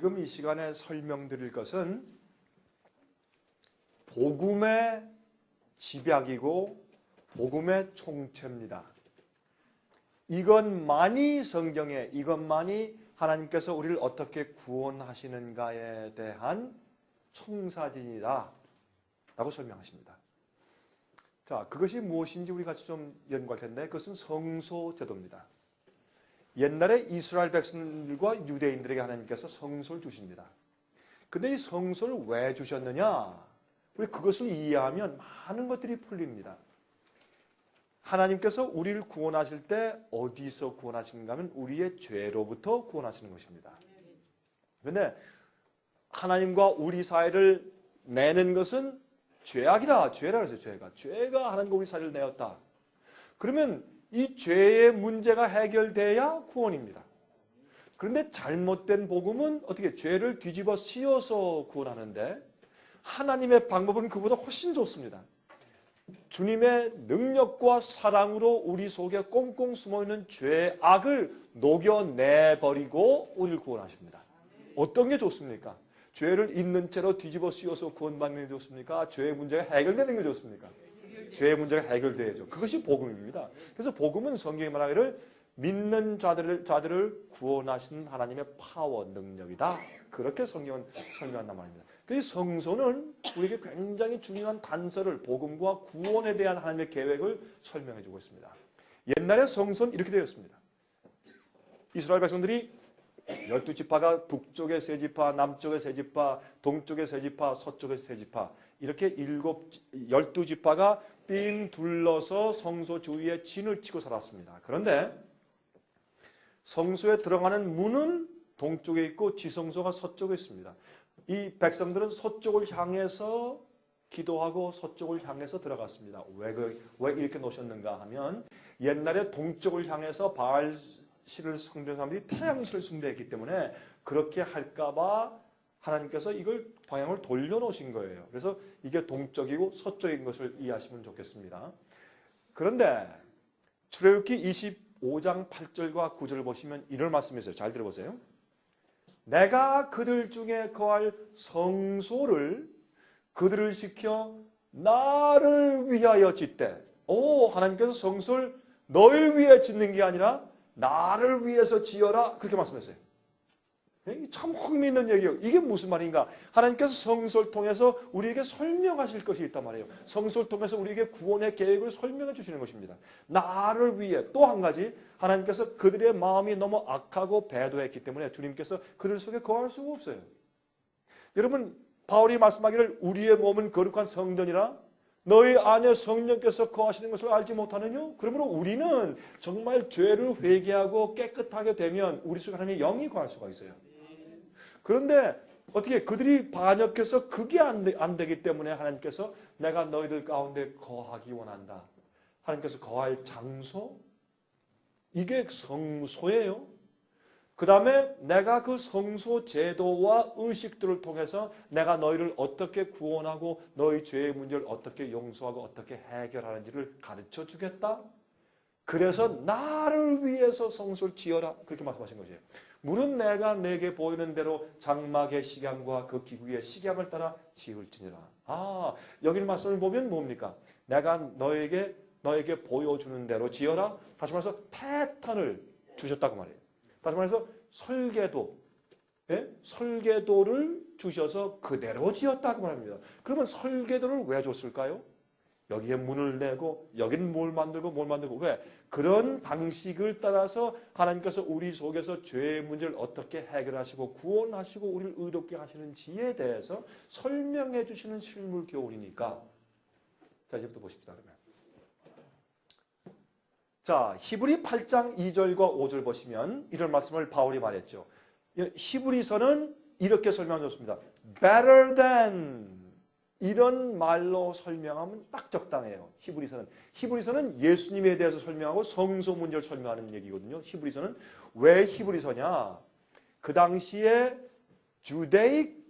지금 이 시간에 설명드릴 것은 복음의 집약이고 복음의 총체입니다. 이것만이 성경에, 이것만이 하나님께서 우리를 어떻게 구원하시는가에 대한 청사진이다 라고 설명하십니다. 자, 그것이 무엇인지 우리 같이 좀 연구할 텐데, 그것은 성소제도입니다. 옛날에 이스라엘 백성들과 유대인들에게 하나님께서 성소를 주십니다. 근데 이 성소를 왜 주셨느냐? 우리 그것을 이해하면 많은 것들이 풀립니다. 하나님께서 우리를 구원하실 때 어디서 구원하시는가 하면 우리의 죄로부터 구원하시는 것입니다. 그런데 하나님과 우리 사이를 내는 것은 죄라 그랬어요. 죄가 하나님과 우리 사이를 내었다. 그러면 이 죄의 문제가 해결돼야 구원입니다. 그런데 잘못된 복음은 어떻게 죄를 뒤집어 씌워서 구원하는데, 하나님의 방법은 그보다 훨씬 좋습니다. 주님의 능력과 사랑으로 우리 속에 꽁꽁 숨어있는 죄의 악을 녹여내버리고 우리를 구원하십니다. 어떤 게 좋습니까? 죄를 있는 채로 뒤집어 씌워서 구원받는 게 좋습니까? 죄의 문제가 해결되는 게 좋습니까? 죄의 문제가 해결돼야죠. 그것이 복음입니다. 그래서 복음은 성경이 말하기를 믿는 자들을 구원하시는 하나님의 파워, 능력이다. 그렇게 성경은 설명한단 말입니다. 그래서 성소는 우리에게 굉장히 중요한 단서를, 복음과 구원에 대한 하나님의 계획을 설명해 주고 있습니다. 옛날에 성소는 이렇게 되었습니다. 이스라엘 백성들이 12지파가 북쪽에 세 지파, 남쪽에 세 지파, 동쪽에 세 지파, 서쪽에 세 지파, 이렇게 12지파가 삥 둘러서 성소 주위에 진을 치고 살았습니다. 그런데 성소에 들어가는 문은 동쪽에 있고 지성소가 서쪽에 있습니다. 이 백성들은 서쪽을 향해서 기도하고 서쪽을 향해서 들어갔습니다. 왜 이렇게 놓으셨는가 하면, 옛날에 동쪽을 향해서 바알신을 숭배하는 사람들이 태양신을 숭배했기 때문에 그렇게 할까봐 하나님께서 이걸 방향을 돌려놓으신 거예요. 그래서 이게 동쪽이고 서쪽인 것을 이해하시면 좋겠습니다. 그런데 출애굽기 25장 8절과 9절을 보시면 이런 말씀이 있어요. 잘 들어보세요. 내가 그들 중에 거할 성소를 그들을 시켜 나를 위하여 짓되, 하나님께서 성소를 너를 위해 짓는 게 아니라 나를 위해서 지어라, 그렇게 말씀했어요. 참 흥미있는 얘기예요. 이게 무슨 말인가? 하나님께서 성소를 통해서 우리에게 설명하실 것이 있단 말이에요. 성소를 통해서 우리에게 구원의 계획을 설명해 주시는 것입니다. 나를 위해. 또 한 가지, 하나님께서 그들의 마음이 너무 악하고 배도했기 때문에 주님께서 그들 속에 거할 수가 없어요. 여러분, 바울이 말씀하기를 우리의 몸은 거룩한 성전이라 너희 안에 성령께서 거하시는 것을 알지 못하느냐? 그러므로 우리는 정말 죄를 회개하고 깨끗하게 되면 우리 속에 하나님의 영이 거할 수가 있어요. 그런데 어떻게 그들이 반역해서 그게 안 되기 때문에 하나님께서 내가 너희들 가운데 거하기 원한다. 하나님께서 거할 장소? 이게 성소예요. 그 다음에 내가 그 성소 제도와 의식들을 통해서 내가 너희를 어떻게 구원하고 너희 죄의 문제를 어떻게 용서하고 어떻게 해결하는지를 가르쳐 주겠다. 그래서 나를 위해서 성소를 지어라. 그렇게 말씀하신 것이에요. 물은 내가 내게 보이는 대로 장막의 식양과 그 기구의 식양을 따라 지을지니라. 여기 말씀을 보면 뭡니까? 내가 너에게 보여주는 대로 지어라. 다시 말해서 패턴을 주셨다고 말해요. 다시 말해서 설계도를 주셔서 그대로 지었다고 말합니다. 그러면 설계도를 왜 줬을까요? 여기에 문을 내고 여기는 뭘 만들고 왜? 그런 방식을 따라서 하나님께서 우리 속에서 죄의 문제를 어떻게 해결하시고 구원하시고 우리를 의롭게 하시는지에 대해서 설명해 주시는 실물 교훈이니까. 자, 이제부터 보십시다. 그러면. 자, 히브리 8장 2절과 5절 보시면 이런 말씀을 바울이 말했죠. 히브리서는 이렇게 설명해줬습니다. Better than, 이런 말로 설명하면 딱 적당해요. 히브리서는 예수님에 대해서 설명하고 성소 문제를 설명하는 얘기거든요. 히브리서는 왜 히브리서냐? 그 당시에 주데익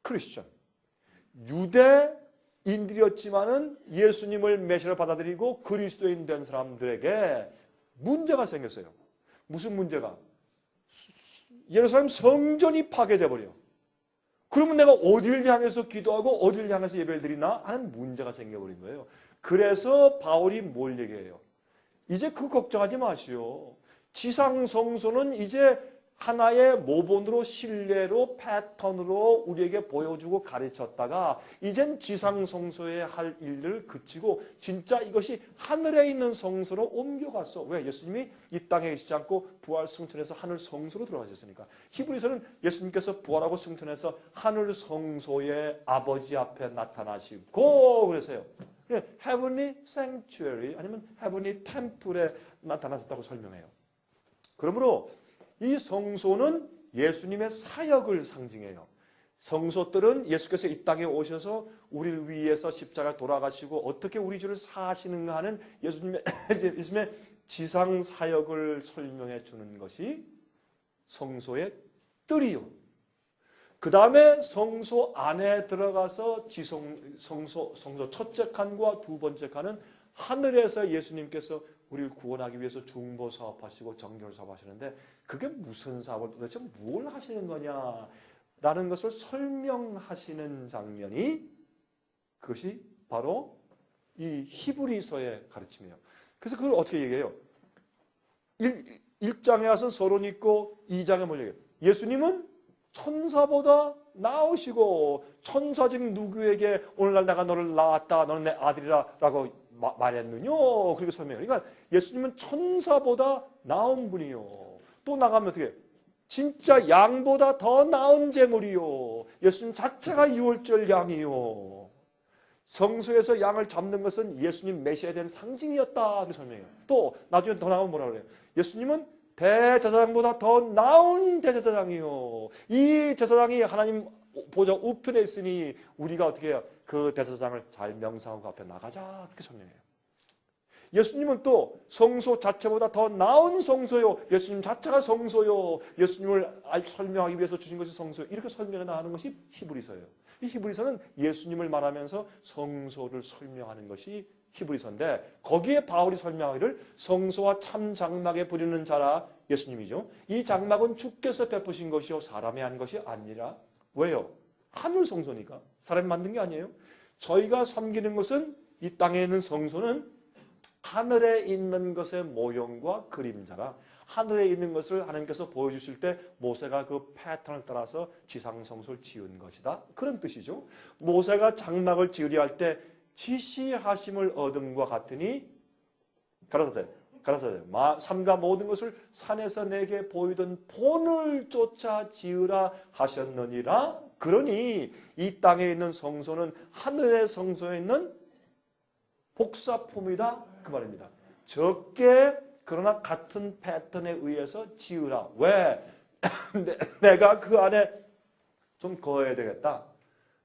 크리스천, 유대인들이었지만은 예수님을 메시아로 받아들이고 그리스도인 된 사람들에게 문제가 생겼어요. 무슨 문제가? 예루살렘 성전이 파괴돼 버려. 그러면 내가 어디를 향해서 기도하고 어디를 향해서 예배를 드리나 하는 문제가 생겨버린 거예요. 그래서 바울이 뭘 얘기해요? 이제 그 걱정하지 마시오. 지상 성소는 이제 하나의 모본으로 신뢰로 패턴으로 우리에게 보여주고 가르쳤다가 이젠 지상 성소에 할 일을 그치고 진짜 이것이 하늘에 있는 성소로 옮겨갔어. 왜? 예수님이 이 땅에 계시지 않고 부활 승천해서 하늘 성소로 들어가셨으니까. 히브리서는 예수님께서 부활하고 승천해서 하늘 성소의 아버지 앞에 나타나시고 그래서요. Heavenly Sanctuary 아니면 Heavenly Temple에 나타나셨다고 설명해요. 그러므로 이 성소는 예수님의 사역을 상징해요. 성소들은 예수께서 이 땅에 오셔서 우리를 위해서 십자가 돌아가시고 어떻게 우리 죄를 사하시는가 하는 예수님의 지상 사역을 설명해 주는 것이 성소의 뜰이요. 그 다음에 성소 안에 들어가서 성소 첫째 칸과 두 번째 칸은 하늘에서 예수님께서 우리를 구원하기 위해서 중보 사업하시고 정결 사업하시는데 그게 무슨 사업을 도대체 뭘 하시는 거냐라는 것을 설명하시는 장면이 그것이 바로 이 히브리서의 가르침이에요. 그래서 그걸 어떻게 얘기해요? 1장에 와서 서론 있고 2장에 뭘 얘기해요? 예수님은 천사보다 나으시고 천사 중 누구에게 오늘날 내가 너를 낳았다 너는 내 아들이라 라고 말했느뇨. 그렇게 설명해요. 그러니까 예수님은 천사보다 나은 분이요. 또 나가면 어떻게 진짜 양보다 더 나은 제물이요. 예수님 자체가 유월절 양이요. 성소에서 양을 잡는 것은 예수님 메시아에 대한 상징이었다. 그렇게 설명해요. 또 나중에 더 나가면 뭐라 그래요? 예수님은 대제사장보다 더 나은 대제사장이요. 이 제사장이 하나님 보좌 우편에 있으니 우리가 어떻게 해요? 그 대제사장을 잘 명상하고 앞에 나가자. 그렇게 설명해요. 예수님은 또 성소 자체보다 더 나은 성소요. 예수님 자체가 성소요. 예수님을 설명하기 위해서 주신 것이 성소요. 이렇게 설명해 나가는 것이 히브리서예요. 이 히브리서는 예수님을 말하면서 성소를 설명하는 것이 히브리서인데 거기에 바울이 설명하기를 성소와 참 장막에 부리는 자라 예수님이죠. 이 장막은 주께서 베푸신 것이요 사람이 한 것이 아니라 왜요? 하늘 성소니까. 사람이 만든 게 아니에요. 저희가 섬기는 것은 이 땅에 있는 성소는 하늘에 있는 것의 모형과 그림자라 하늘에 있는 것을 하나님께서 보여주실 때 모세가 그 패턴을 따라서 지상 성소를 지은 것이다. 그런 뜻이죠. 모세가 장막을 지으려 할 때 지시하심을 얻음과 같으니 가라사대 삼가 모든 것을 산에서 내게 보이던 본을 쫓아 지으라 하셨느니라. 그러니 이 땅에 있는 성소는 하늘의 성소에 있는 복사품이다. 그 말입니다. 적게 그러나 같은 패턴에 의해서 지으라. 왜? 내가 그 안에 좀 거해야 되겠다.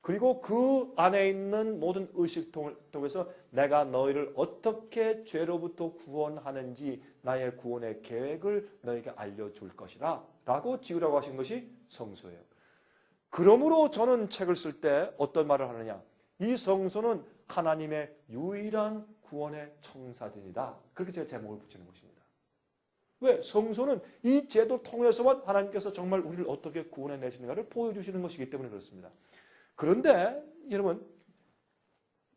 그리고 그 안에 있는 모든 의식통을 통해서 내가 너희를 어떻게 죄로부터 구원하는지 나의 구원의 계획을 너에게 알려줄 것이라 라고 지으라고 하신 것이 성소예요. 그러므로 저는 책을 쓸 때 어떤 말을 하느냐. 이 성소는 하나님의 유일한 구원의 청사진이다. 그렇게 제가 제목을 붙이는 것입니다. 왜? 성소는 이 제도 통해서만 하나님께서 정말 우리를 어떻게 구원해 내시는가를 보여주시는 것이기 때문에 그렇습니다. 그런데 여러분,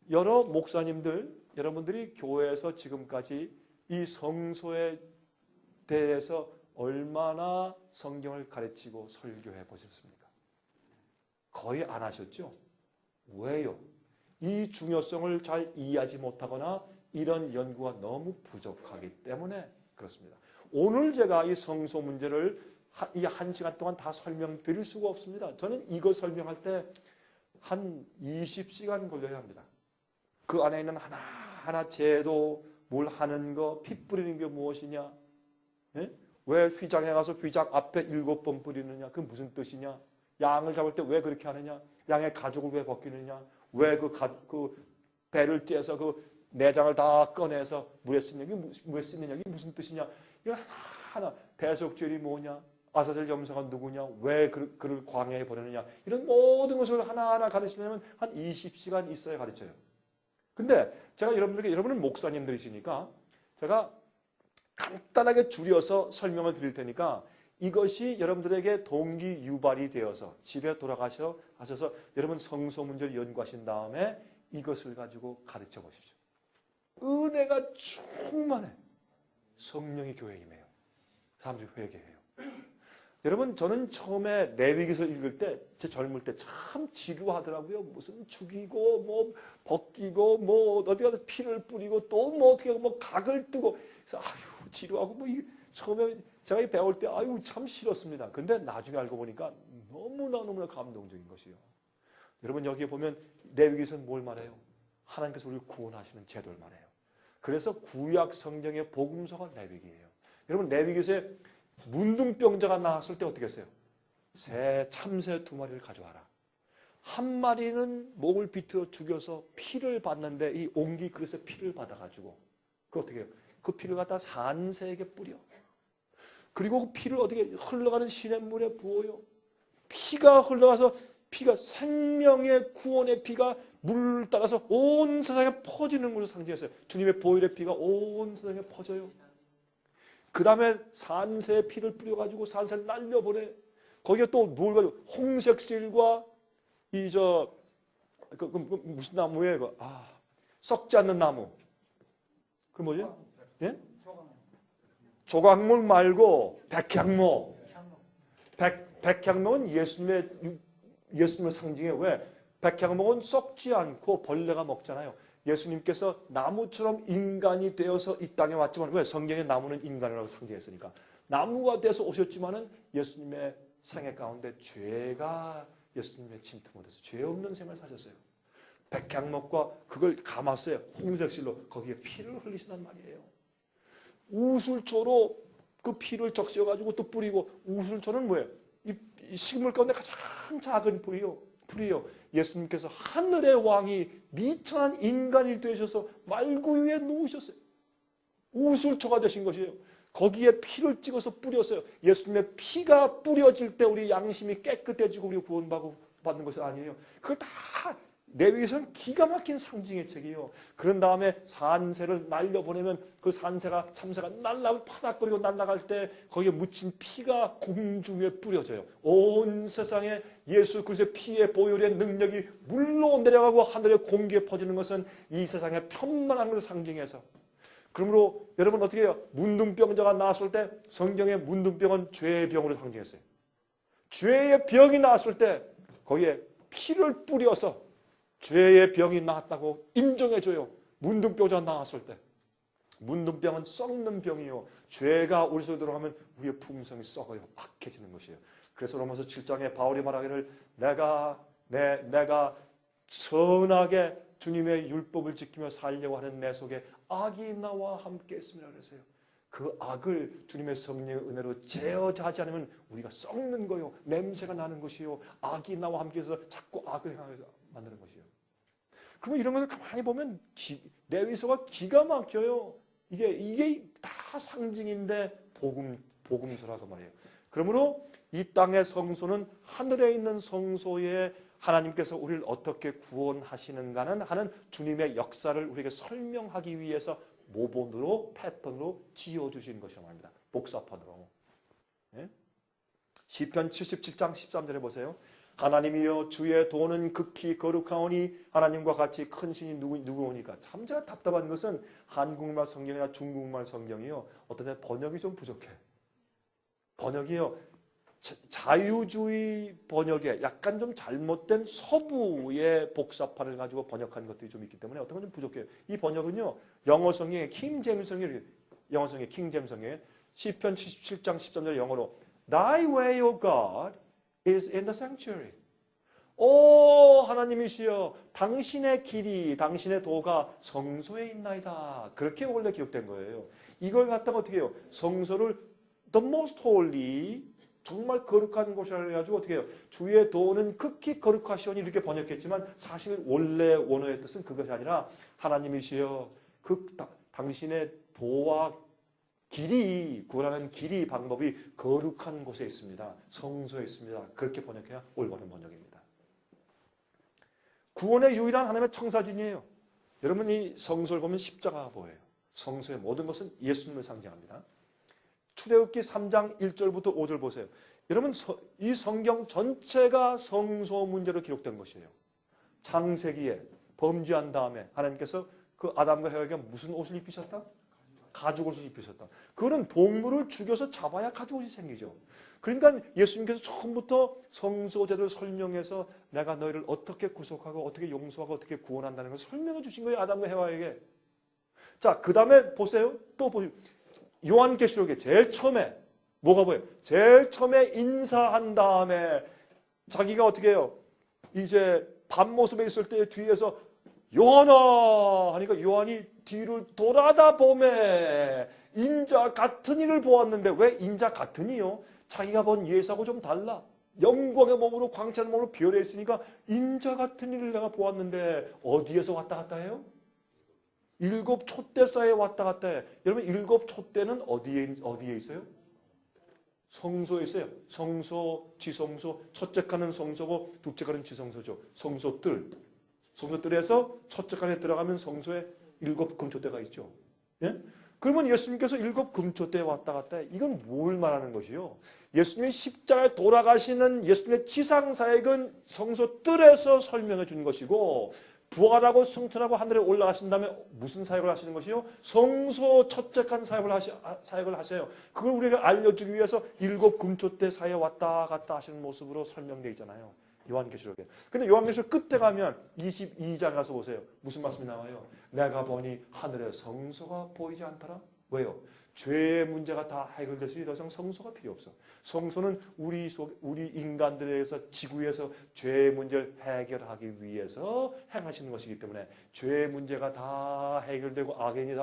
여러 목사님들, 여러분들이 교회에서 지금까지 이 성소에 대해서 얼마나 성경을 가르치고 설교해 보셨습니까? 거의 안 하셨죠? 왜요? 이 중요성을 잘 이해하지 못하거나 이런 연구가 너무 부족하기 때문에 그렇습니다. 오늘 제가 이 성소 문제를 이 1시간 동안 다 설명드릴 수가 없습니다. 저는 이거 설명할 때 한 20시간 걸려야 합니다. 그 안에 있는 하나하나 제도, 뭘 하는 거, 피 뿌리는 게 무엇이냐? 예? 왜 휘장에 가서 휘장 앞에 7번 뿌리느냐? 그게 무슨 뜻이냐? 양을 잡을 때 왜 그렇게 하느냐? 양의 가죽을 왜 벗기느냐? 왜 그 배를 째서 그 내장을 다 꺼내서 물에 씻느냐? 이게 무슨 뜻이냐? 이거 하나하나 대속죄이 뭐냐? 아사셀 염소가 누구냐? 왜 그를 광야에 보내느냐? 이런 모든 것을 하나하나 가르치려면 한 20시간 있어야 가르쳐요. 근데 제가 여러분은 목사님들이시니까 제가 간단하게 줄여서 설명을 드릴 테니까 이것이 여러분들에게 동기 유발이 되어서 집에 돌아가셔서 여러분 성소 문제를 연구하신 다음에 이것을 가지고 가르쳐 보십시오. 은혜가 충만해. 성령이 교회에 임해요. 사람들이 회개해요. 여러분 저는 처음에 레위기서를 읽을 때 제 젊을 때 참 지루하더라고요. 무슨 죽이고 뭐 벗기고 뭐 어디 가서 피를 뿌리고 또 뭐 어떻게 뭐 각을 뜨고 그래서 아유 지루하고 뭐 처음에 제가 배울 때 아유 참 싫었습니다. 근데 나중에 알고 보니까 너무나 감동적인 것이요. 여러분 여기에 보면 레위기서는 뭘 말해요? 하나님께서 우리를 구원하시는 제도를 말해요. 그래서 구약 성경의 복음서가 레위기예요. 여러분 레위기서에 문둥병자가 나왔을 때 어떻게 했어요? 참새 2마리를 가져와라. 한 마리는 목을 비틀어 죽여서 피를 받는데 이 옹기 그릇에 피를 받아가지고 그 어떻게 해요? 그 피를 갖다 산새에게 뿌려. 그리고 그 피를 어떻게 흘러가는 시냇물에 부어요. 피가 흘러가서 피가 생명의 구원의 피가 물 따라서 온 세상에 퍼지는 것을 상징했어요. 주님의 보혈의 피가 온 세상에 퍼져요. 그 다음에 산새의 피를 뿌려가지고 산새를 날려보내. 거기에 또 뭘 가지고 홍색실과 무슨 나무예요? 썩지 않는 나무. 그 뭐지? 예? 조각목 말고 백향목. 백향목은 예수님의 상징이에요. 왜? 백향목은 썩지 않고 벌레가 먹잖아요. 예수님께서 나무처럼 인간이 되어서 이 땅에 왔지만 왜? 성경의 나무는 인간이라고 상징했으니까. 나무가 돼서 오셨지만은 예수님의 생애 가운데 죄가 예수님의 침투 못해서 죄 없는 생을 사셨어요. 백향목과 그걸 감았어요. 홍색실로 거기에 피를 흘리신단 말이에요. 우술초로 그 피를 적셔가지고 또 뿌리고 우술초는 뭐예요? 이 식물 가운데 가장 작은 풀이요. 예수님께서 하늘의 왕이 미천한 인간이 되셔서 말구 위에 놓으셨어요. 우술초가 되신 것이에요. 거기에 피를 찍어서 뿌렸어요. 예수님의 피가 뿌려질 때 우리 양심이 깨끗해지고 우리 구원받는 것이 아니에요. 그걸 다 레위기서는 기가 막힌 상징의 책이에요. 그런 다음에 산새를 날려보내면 그 참새가 파닥거리고 날아갈 때 거기에 묻힌 피가 공중 위에 뿌려져요. 온 세상에 예수 그리스도의 피의 보혈의 능력이 물로 내려가고 하늘의 공기에 퍼지는 것은 이 세상의 편만한 것을 상징해서. 그러므로 여러분 어떻게 해요? 문둥병자가 나왔을 때 성경의 문둥병은 죄의 병으로 상징했어요. 죄의 병이 나왔을 때 거기에 피를 뿌려서 죄의 병이 나았다고 인정해줘요. 문둥병자가 나왔을 때. 문둥병은 썩는 병이요. 죄가 우리 속에 들어가면 우리의 품성이 썩어요. 악해지는 것이에요. 그래서 로마서 7장에 바울이 말하기를 내가 선하게 주님의 율법을 지키며 살려고 하는 내 속에 악이 나와 함께 있습니다. 그랬어요. 그 악을 주님의 성령의 은혜로 제어하지 않으면 우리가 썩는 거요. 냄새가 나는 것이요. 악이 나와 함께 해서 자꾸 악을 향해서 만드는 것이요. 그러면 이런 것을 가만히 보면 레위서가 기가 막혀요. 이게 다 상징인데 복음서라고 말이에요. 그러므로 이 땅의 성소는 하늘에 있는 성소에 하나님께서 우리를 어떻게 구원하시는가는 하는 주님의 역사를 우리에게 설명하기 위해서 모본으로 패턴으로 지어주신 것이라 말입니다. 복사판으로. 네? 시편 77장 13절에 보세요. 하나님이여 주의 도는 극히 거룩하오니 하나님과 같이 큰 신이 누구오니까. 참 제가 답답한 것은 한국말 성경이나 중국말 성경이요. 어떤 때 번역이 좀 부족해. 번역이요. 자유주의 번역에 약간 좀 잘못된 서부의 복사판을 가지고 번역한 것들이 좀 있기 때문에 어떤 건 좀 부족해요. 이 번역은요. 영어 성경에 킹제임스 성경에 영어 성경에 킹제임스 성경에 시편 77장 13절 영어로 Thy way, O God, is in the sanctuary. 오 하나님이시여 당신의 길이 당신의 도가 성소에 있나이다. 그렇게 원래 기록된 거예요. 이걸 갖다가 어떻게 해요? 성소를 the most holy 정말 거룩한 곳이라 해가지고 어떻게 해요? 주의 도는 극히 거룩하시오니 이렇게 번역했지만 사실 원래 원어의 뜻은 그것이 아니라 하나님이시여 당신의 도와 길이 구원하는 길이 방법이 거룩한 곳에 있습니다. 성소에 있습니다. 그렇게 번역해야 올바른 번역입니다. 구원의 유일한 하나님의 청사진이에요. 여러분 이 성소를 보면 십자가가 보여요. 성소의 모든 것은 예수님을 상징합니다. 출애굽기 3장 1절부터 5절 보세요. 여러분 이 성경 전체가 성소 문제로 기록된 것이에요. 창세기에 범죄한 다음에 하나님께서 그 아담과 해와에게 무슨 옷을 입히셨다? 가죽옷을 입히셨다. 그거는 동물을 죽여서 잡아야 가죽옷이 생기죠. 그러니까 예수님께서 처음부터 성소제를 설명해서 내가 너희를 어떻게 구속하고 어떻게 용서하고 어떻게 구원한다는 걸 설명해 주신 거예요. 아담과 해와에게. 자, 그 다음에 보세요. 또 보세요. 요한계시록에 제일 처음에 뭐가 보여요? 제일 처음에 인사한 다음에 자기가 어떻게 해요? 이제 밤모습에 있을 때 뒤에서 요한아 하니까 요한이 뒤를 돌아다 보매 인자 같은 이를 보았는데 왜 인자 같은 이요? 자기가 본 예수하고 좀 달라. 영광의 몸으로 광채의 몸으로 변해 있으니까 인자 같은 이를 내가 보았는데 어디에서 왔다 갔다 해요? 일곱 촛대 사이에 왔다 갔다 해. 여러분 일곱 촛대는 어디에 있어요? 성소에 있어요. 성소, 지성소, 첫째 칸은 성소고 둘째 칸은 지성소죠. 성소뜰. 성소뜰에서 첫째 칸에 들어가면 성소에 일곱 금초대가 있죠. 예? 그러면 예수님께서 일곱 금초대에 왔다 갔다 해. 이건 뭘 말하는 것이요? 예수님이 십자가에 돌아가시는 예수님의 지상사역은 성소뜰에서 설명해 준 것이고 부활하고 승천하고 하늘에 올라가신 다음에 무슨 사역을 하시는 것이요? 성소 첫째 칸 사역을 하세요. 그걸 우리가 알려주기 위해서 일곱 금초대 사이에 왔다 갔다 하시는 모습으로 설명되어 있잖아요. 요한계시록에. 근데 요한계시록 끝에 가면 22장 가서 보세요. 무슨 말씀이 나와요? 내가 보니 하늘에 성소가 보이지 않더라. 왜요? 죄의 문제가 다 해결됐으니 더 이상 성소가 필요 없어. 성소는 우리 인간들에서 지구에서 죄의 문제를 해결하기 위해서 행하시는 것이기 때문에 죄의 문제가 다 해결되고 악인이 다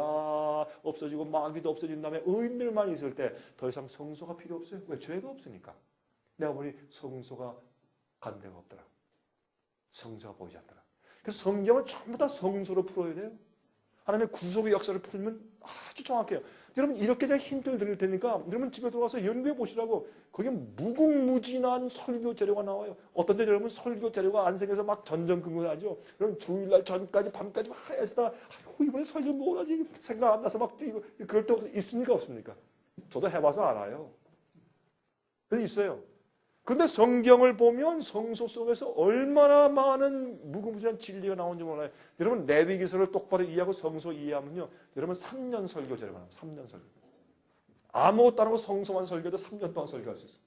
없어지고 마귀도 없어진 다음에 의인들만 있을 때 더 이상 성소가 필요 없어요. 왜? 죄가 없으니까. 내가 보니 성소가 간 데가 없더라. 성소가 보이지 않더라. 그래서 성경을 전부 다 성소로 풀어야 돼요. 하나님의 구속의 역사를 풀면 아주 정확해요. 여러분 이렇게 제가 힌트를 드릴 테니까 여러분 집에 들어가서 연구해 보시라고. 거기에 무궁무진한 설교 재료가 나와요. 어떤 데 여러분 설교 재료가 안 생겨서 막 전전긍긍하죠. 여러분 주일날 전까지 밤까지 막 하여서 이번에 설교 뭐 하지 생각 안 나서 막 뛰고 그럴 때 있습니까 없습니까? 저도 해봐서 알아요. 그래서 있어요. 근데 성경을 보면 성소 속에서 얼마나 많은 무궁무진한 진리가 나오는지 몰라요. 여러분 레위기서를 똑바로 이해하고 성소 이해하면요. 여러분 3년 설교 재료가 나와요. 3년 설교. 아무것도 안 하고 성소만 설교도 3년 동안 설교할 수 있어요.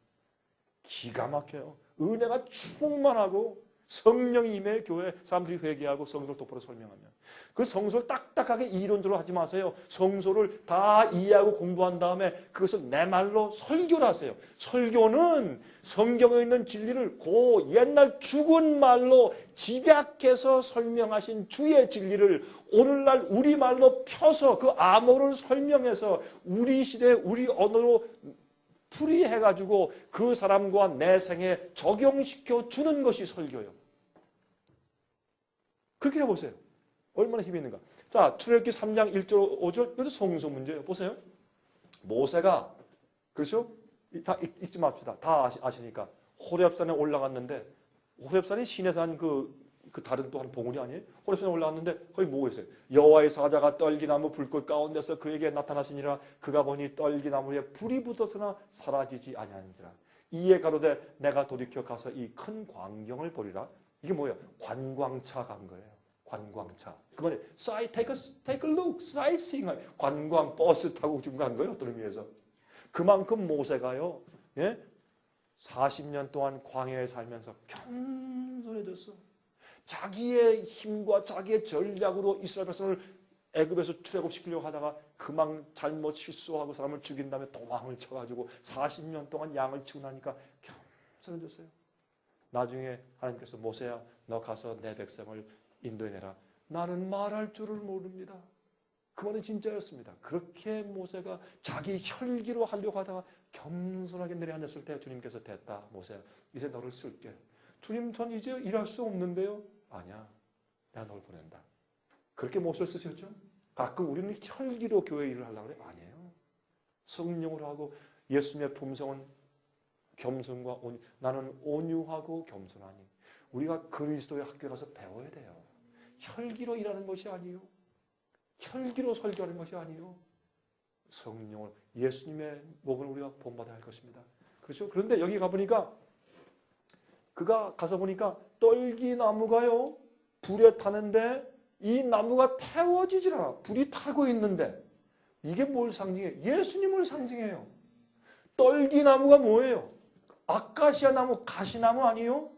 기가 막혀요. 은혜가 충만하고 성령이 임해 교회 사람들이 회개하고 성소를 똑바로 설명하면. 그 성소를 딱딱하게 이론적으로 하지 마세요. 성소를 다 이해하고 공부한 다음에 그것을 내 말로 설교를 하세요. 설교는 성경에 있는 진리를 그 옛날 죽은 말로 집약해서 설명하신 주의 진리를 오늘날 우리말로 펴서 그 암호를 설명해서 우리 시대 우리 언어로 풀이해가지고 그 사람과 내 생에 적용시켜 주는 것이 설교예요. 그렇게 해보세요. 얼마나 힘이 있는가. 자, 출애굽기 3장 1절 5절 이것도 성소 문제예요. 보세요. 모세가 그렇죠? 다 읽지 맙시다. 다 아시니까 호렙산에 올라갔는데 호렙산이 시내산 그 다른 또 한 봉우리 아니에요? 호렙산에 올라갔는데 거기 뭐가 있어요? 여호와의 사자가 떨기나무 불꽃 가운데서 그에게 나타나시니라. 그가 보니 떨기나무에 불이 붙었으나 사라지지 아니하는지라. 이에 가로되 내가 돌이켜 가서 이 큰 광경을 보리라. 이게 뭐예요? 관광차 간 거예요. 관광차. 그만에 take a look, sightseeing. 관광 버스 타고 지금 간 거예요. 어떤 의미에서. 그만큼 모세가요. 예? 40년 동안 광야에 살면서 겸손해졌어. 자기의 힘과 자기의 전략으로 이스라엘 백성을 애굽에서 출애굽시키려고 하다가 그만 잘못 실수하고 사람을 죽인 다음에 도망을 쳐가지고 40년 동안 양을 치고 나니까 겸손해졌어요. 나중에 하나님께서 모세야 너 가서 내 백성을 인도해내라. 나는 말할 줄을 모릅니다. 그 말은 진짜였습니다. 그렇게 모세가 자기 혈기로 하려고 하다가 겸손하게 내려앉았을 때 주님께서 됐다. 모세야 이제 너를 쓸게. 주님 전 이제 일할 수 없는데요. 아니야. 내가 널 보낸다. 그렇게 모세를 쓰셨죠? 가끔 우리는 혈기로 교회 일을 하려고 그래? 아니에요. 성령으로 하고 예수님의 품성은 겸손과 온유. 나는 온유하고 겸손하니. 우리가 그리스도의 학교에 가서 배워야 돼요. 혈기로 일하는 것이 아니에요. 혈기로 설교하는 것이 아니에요. 성령을 예수님의 몸을 우리가 본받아야 할 것입니다. 그렇죠? 그런데 여기 가보니까 그가 가서 보니까 떨기나무가요 불에 타는데 이 나무가 태워지질 않아. 불이 타고 있는데 이게 뭘 상징해요? 예수님을 상징해요. 떨기나무가 뭐예요? 아카시아 나무, 가시나무 아니에요?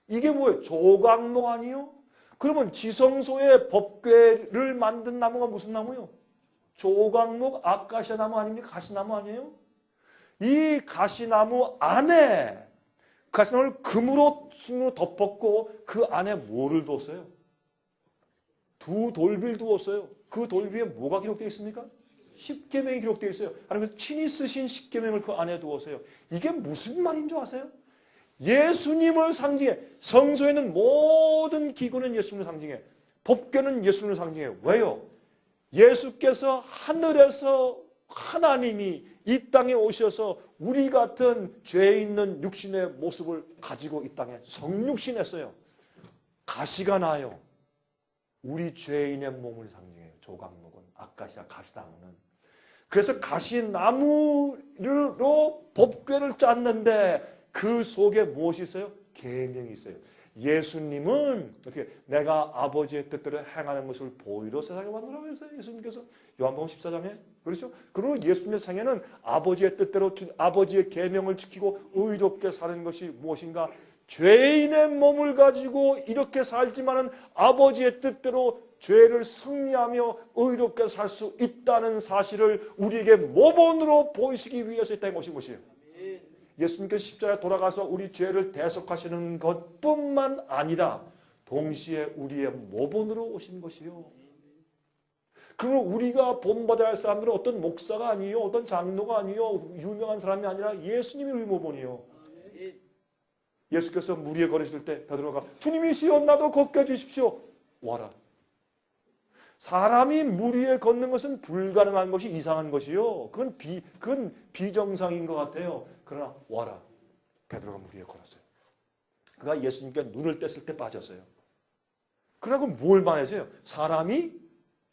이게 뭐예요? 조각목 아니에요? 그러면 지성소의 법궤를 만든 나무가 무슨 나무예요? 조각목, 아카시아 나무 아닙니까? 가시나무 아니에요? 이 가시나무 안에 가시나무를 금으로 순으로 덮었고 그 안에 뭐를 두었어요? 두 돌비를 두었어요. 그 돌비에 뭐가 기록되어 있습니까? 십계명이 기록되어 있어요. 하나님께서 친히 쓰신 십계명을 그 안에 두었어요. 이게 무슨 말인 줄 아세요? 예수님을 상징해. 성소에 있는 모든 기구는 예수님을 상징해. 법궤는 예수님을 상징해요. 왜요? 예수께서 하늘에서 하나님이 이 땅에 오셔서 우리 같은 죄 있는 육신의 모습을 가지고 이 땅에 성육신했어요. 가시가 나요. 우리 죄인의 몸을 상징해요. 조각목은, 아카시아 가시나무는. 그래서 가시나무로 법궤를 짰는데 그 속에 무엇이 있어요? 계명이 있어요. 예수님은 어떻게 내가 아버지의 뜻대로 행하는 것을 보이러 세상에 왔노라고 했어요. 예수님께서 요한복음 14장에. 그렇죠? 그리고 예수님의 생애는 아버지의 뜻대로 아버지의 계명을 지키고 의롭게 사는 것이 무엇인가? 죄인의 몸을 가지고 이렇게 살지만은 아버지의 뜻대로 죄를 승리하며 의롭게 살 수 있다는 사실을 우리에게 모본으로 보이시기 위해서 이 땅에 오신 것이에요. 예수님께서 십자가에 돌아가서 우리 죄를 대속하시는 것뿐만 아니라 동시에 우리의 모본으로 오신 것이요. 그리고 우리가 본받아야 할 사람들은 어떤 목사가 아니요, 어떤 장로가 아니요, 유명한 사람이 아니라 예수님이 우리 모본이요. 예수께서 물 위에 걸으실 때 베드로가 주님이시여 나도 걷게 해주십시오. 와라. 사람이 물 위에 걷는 것은 불가능한 것이 이상한 것이요. 그건 비정상인 것 같아요. 그러나 와라. 베드로가 물 위에 걸었어요. 그가 예수님께 눈을 뗐을 때 빠졌어요. 그러고 뭘 말해줘요? 사람이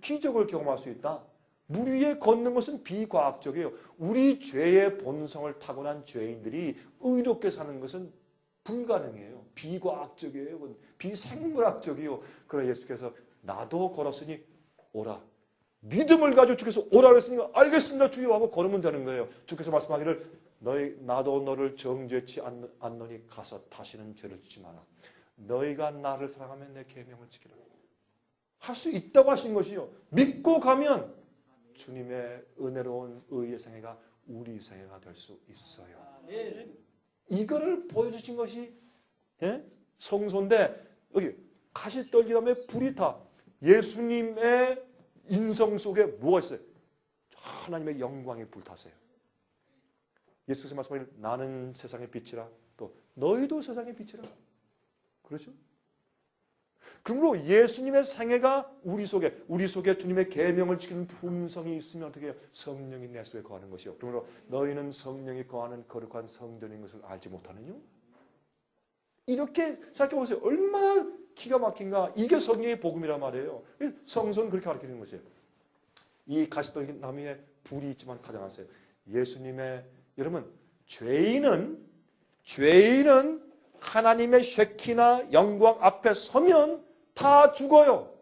기적을 경험할 수 있다. 물 위에 걷는 것은 비과학적이에요. 우리 죄의 본성을 타고난 죄인들이 의롭게 사는 것은 불가능해요. 비과학적이에요. 비생물학적이에요. 그러나 예수께서 나도 걸었으니 오라. 믿음을 가지고 주께서 오라 그랬으니까 알겠습니다 주여 하고 걸으면 되는 거예요. 주께서 말씀하기를 나도 너를 정죄치 않노니 가서 다시는 죄를 짓지 마라. 너희가 나를 사랑하면 내 계명을 지키라. 할 수 있다고 하신 것이요. 믿고 가면 주님의 은혜로운 의의 생애가 우리 생애가 될 수 있어요. 이거를 보여주신 것이 성소인데 여기 가시떨기람에 불이 타. 예수님의 인성 속에 뭐가 있어요? 하나님의 영광이 불탔어요. 예수께서 말씀하기를 나는 세상의 빛이라 또 너희도 세상의 빛이라. 그렇죠? 그러므로 예수님의 생애가 우리 속에 주님의 계명을 지키는 품성이 있으면 어떻게 해요? 성령이 내 속에 거하는 것이요. 그러므로 너희는 성령이 거하는 거룩한 성전인 것을 알지 못하느냐? 이렇게 생각해 보세요. 얼마나 기가 막힌가. 이게 성령의 복음이란 말이에요. 성서는 그렇게 가르치는 것이에요. 이 가시떨기 나무에 불이 있지만 타지 않았어요. 예수님의 여러분 죄인은 하나님의 쉐키나 영광 앞에 서면 다 죽어요.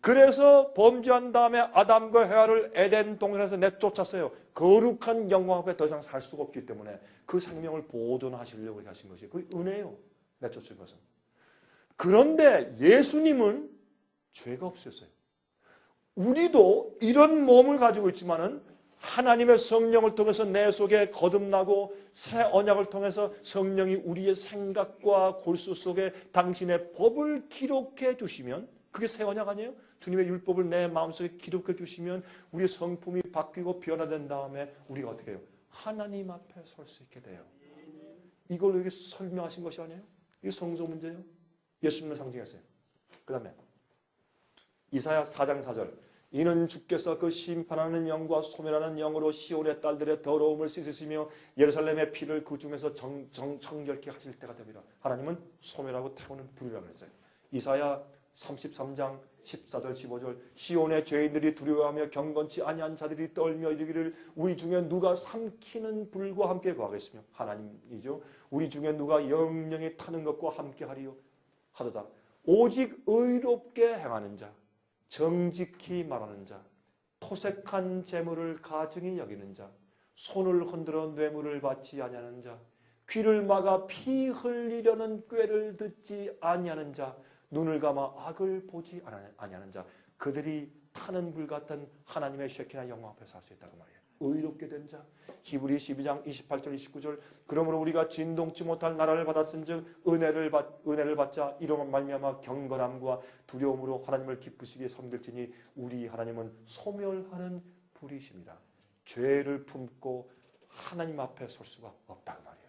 그래서 범죄한 다음에 아담과 헤아를 에덴 동산에서 내쫓았어요. 거룩한 영광 앞에 더 이상 살 수가 없기 때문에 그 생명을 보존하시려고 하신 것이 그 은혜요. 내쫓은 것은. 그런데 예수님은 죄가 없으셨어요. 우리도 이런 몸을 가지고 있지만은 하나님의 성령을 통해서 내 속에 거듭나고 새 언약을 통해서 성령이 우리의 생각과 골수 속에 당신의 법을 기록해 주시면 그게 새 언약 아니에요? 주님의 율법을 내 마음속에 기록해 주시면 우리의 성품이 바뀌고 변화된 다음에 우리가 어떻게 해요? 하나님 앞에 설 수 있게 돼요. 이걸 여기 설명하신 것이 아니에요? 이게 성소 문제예요. 예수님을 상징했어요. 그 다음에 이사야 4장 4절 이는 주께서 그 심판하는 영과 소멸하는 영으로 시온의 딸들의 더러움을 씻으시며 예루살렘의 피를 그 중에서 정결케 하실 때가 됩니다. 하나님은 소멸하고 태우는 불이라고 했어요. 이사야 33장 14절 15절 시온의 죄인들이 두려워하며 경건치 아니한 자들이 떨며 이르기를 우리 중에 누가 삼키는 불과 함께 거하겠으며 하나님이죠. 우리 중에 누가 영영이 타는 것과 함께 하리요 하도다. 오직 의롭게 행하는 자, 정직히 말하는 자, 토색한 재물을 가증히 여기는 자, 손을 흔들어 뇌물을 받지 아니하는 자, 귀를 막아 피 흘리려는 꾀를 듣지 아니하는 자, 눈을 감아 악을 보지 아니하는 자, 그들이 타는 불 같은 하나님의 쉐키나 영광 앞에 살 수 있다고 말이에요. 의롭게 된 자. 히브리 12장 28절 29절 그러므로 우리가 진동치 못할 나라를 받았은즉 은혜를 받자 이런 말미암아 경건함과 두려움으로 하나님을 기쁘시게 섬길지니 우리 하나님은 소멸하는 불이십니다. 죄를 품고 하나님 앞에 설 수가 없다고 말이에요.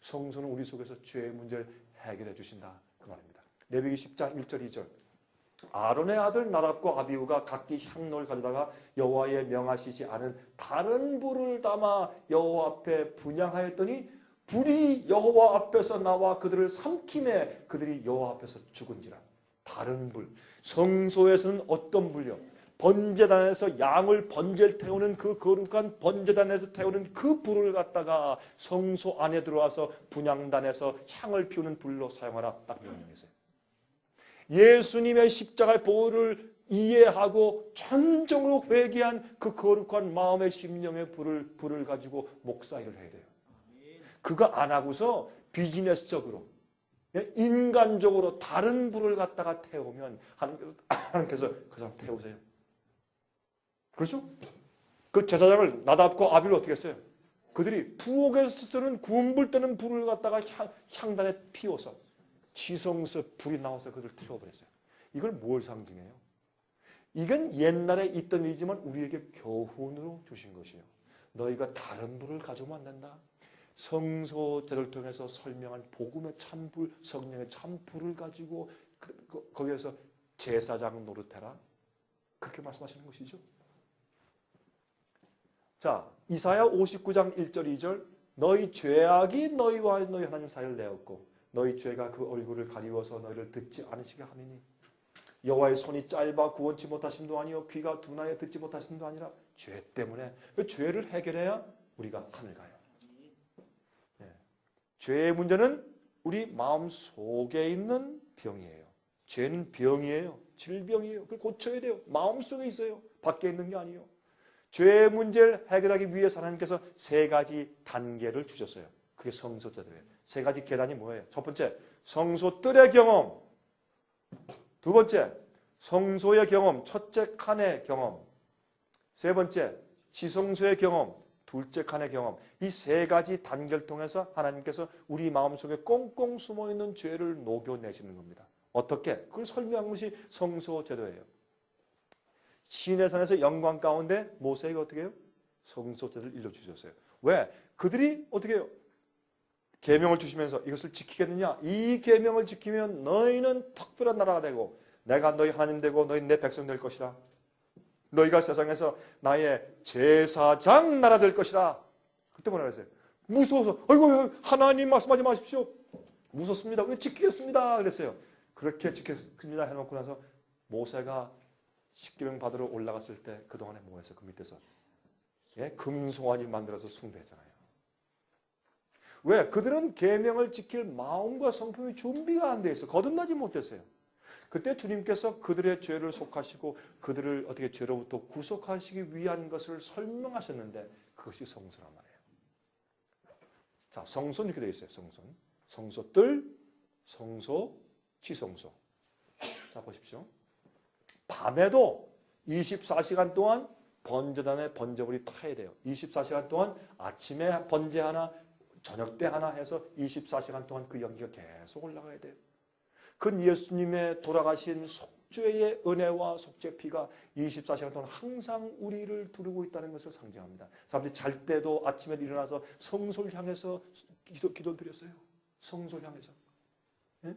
성소는 우리 속에서 죄의 문제를 해결해 주신다 그 말입니다. 레위기 10장 1절 2절 아론의 아들 나답과 아비후가 각기 향로를 가져다가 여호와의 명하시지 않은 다른 불을 담아 여호와 앞에 분향하였더니 불이 여호와 앞에서 나와 그들을 삼킴에 그들이 여호와 앞에서 죽은지라. 다른 불. 성소에서는 어떤 불요? 번제단에서 양을 번제를 태우는 그 거룩한 번제단에서 태우는 그 불을 갖다가 성소 안에 들어와서 분향단에서 향을 피우는 불로 사용하라 딱 명령했어요. 예수님의 십자가의 보혈을 이해하고 전적으로 회개한 그 거룩한 마음의 심령의 불을 가지고 목사일을 해야 돼요. 그거 안 하고서 비즈니스적으로 인간적으로 다른 불을 갖다가 태우면 하나님께서 그 사람 태우세요. 그렇죠? 그 제사장을 나답과 아비를 어떻게 했어요? 그들이 부엌에서 쓰는 구운 불 때는 불을 갖다가 향단에 피워서 지성서 불이 나와서 그들을 태워버렸어요. 이걸 뭘 상징해요? 이건 옛날에 있던 일이지만 우리에게 교훈으로 주신 것이에요. 너희가 다른 불을 가져오면 안 된다. 성소제를 통해서 설명한 복음의 참불, 성령의 참불을 가지고 거기에서 제사장 노릇해라. 그렇게 말씀하시는 것이죠. 자, 이사야 59장 1절 2절 너희 죄악이 너희와 너희 하나님 사이를 내었고 너희 죄가 그 얼굴을 가리워서 너희를 듣지 않으시게 하미니 여호와의 손이 짧아 구원치 못하심도 아니요 귀가 둔하여 듣지 못하심도 아니라 죄 때문에. 그 죄를 해결해야 우리가 하늘 가요. 네. 죄의 문제는 우리 마음 속에 있는 병이에요. 죄는 병이에요. 질병이에요. 그걸 고쳐야 돼요. 마음 속에 있어요. 밖에 있는 게 아니에요. 죄의 문제를 해결하기 위해서 하나님께서 세 가지 단계를 주셨어요. 그게 성소제도예요. 세 가지 계단이 뭐예요? 첫 번째, 성소 뜰의 경험. 두 번째, 성소의 경험, 첫째 칸의 경험. 세 번째, 지성소의 경험, 둘째 칸의 경험. 이 세 가지 단계를 통해서 하나님께서 우리 마음속에 꽁꽁 숨어있는 죄를 녹여내시는 겁니다. 어떻게? 그걸 설명한 것이 성소제도예요. 시내산에서 영광 가운데 모세가 어떻게 해요? 성소제도를 일러주셨어요. 왜? 그들이 어떻게 해요? 계명을 주시면서 이것을 지키겠느냐? 이 계명을 지키면 너희는 특별한 나라가 되고 내가 너희 하나님 되고 너희 내 백성 될 것이라. 너희가 세상에서 나의 제사장 나라 될 것이라. 그때 뭐라 그랬어요? 무서워서 아이고 하나님 말씀하지 마십시오. 무섭습니다. 우리 지키겠습니다. 그랬어요. 그렇게 지켰습니다 해놓고 나서 모세가 십계명 받으러 올라갔을 때 그동안에 뭐 했어요? 그 밑에서 금송아지 만들어서 숭배했잖아요. 왜? 그들은 계명을 지킬 마음과 성품이 준비가 안 돼 있어. 거듭나지 못했어요. 그때 주님께서 그들의 죄를 속하시고 그들을 어떻게 죄로부터 구속하시기 위한 것을 설명하셨는데 그것이 성소란 말이에요. 자, 성소는 이렇게 되어 있어요. 성소뜰, 성소, 지성소. 자, 보십시오. 밤에도 24시간 동안 번제단에 번제물이 타야 돼요. 24시간 동안 아침에 번제 하나, 저녁 때 하나 해서 24시간 동안 그 연기가 계속 올라가야 돼요. 그건 예수님의 돌아가신 속죄의 은혜와 속죄 피가 24시간 동안 항상 우리를 두르고 있다는 것을 상징합니다. 사람들이 잘 때도 아침에 일어나서 성소를 향해서 기도를 드렸어요. 성소를 향해서. 예?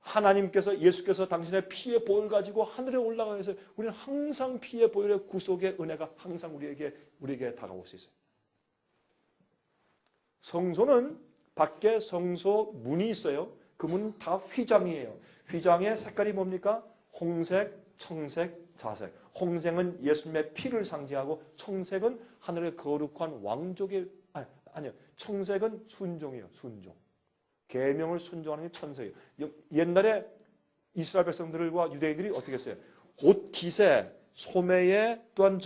하나님께서 예수께서 당신의 피의 보혈 가지고 하늘에 올라가서 우리는 항상 피의 보혈의 구속의 은혜가 항상 우리에게 다가올 수 있어요. 성소는 밖에 성소 문이 있어요. 그 문은 다 휘장이에요. 휘장의 색깔이 뭡니까? 홍색, 청색, 자색. 홍색은 예수님의 피를 상징하고 청색은 하늘의 거룩한 왕족의 아니요. 청색은 순종이에요. 순종. 계명을 순종하는 게 천색이에요. 옛날에 이스라엘 백성들과 유대인들이 어떻게 했어요? 옷 깃에 소매에 또한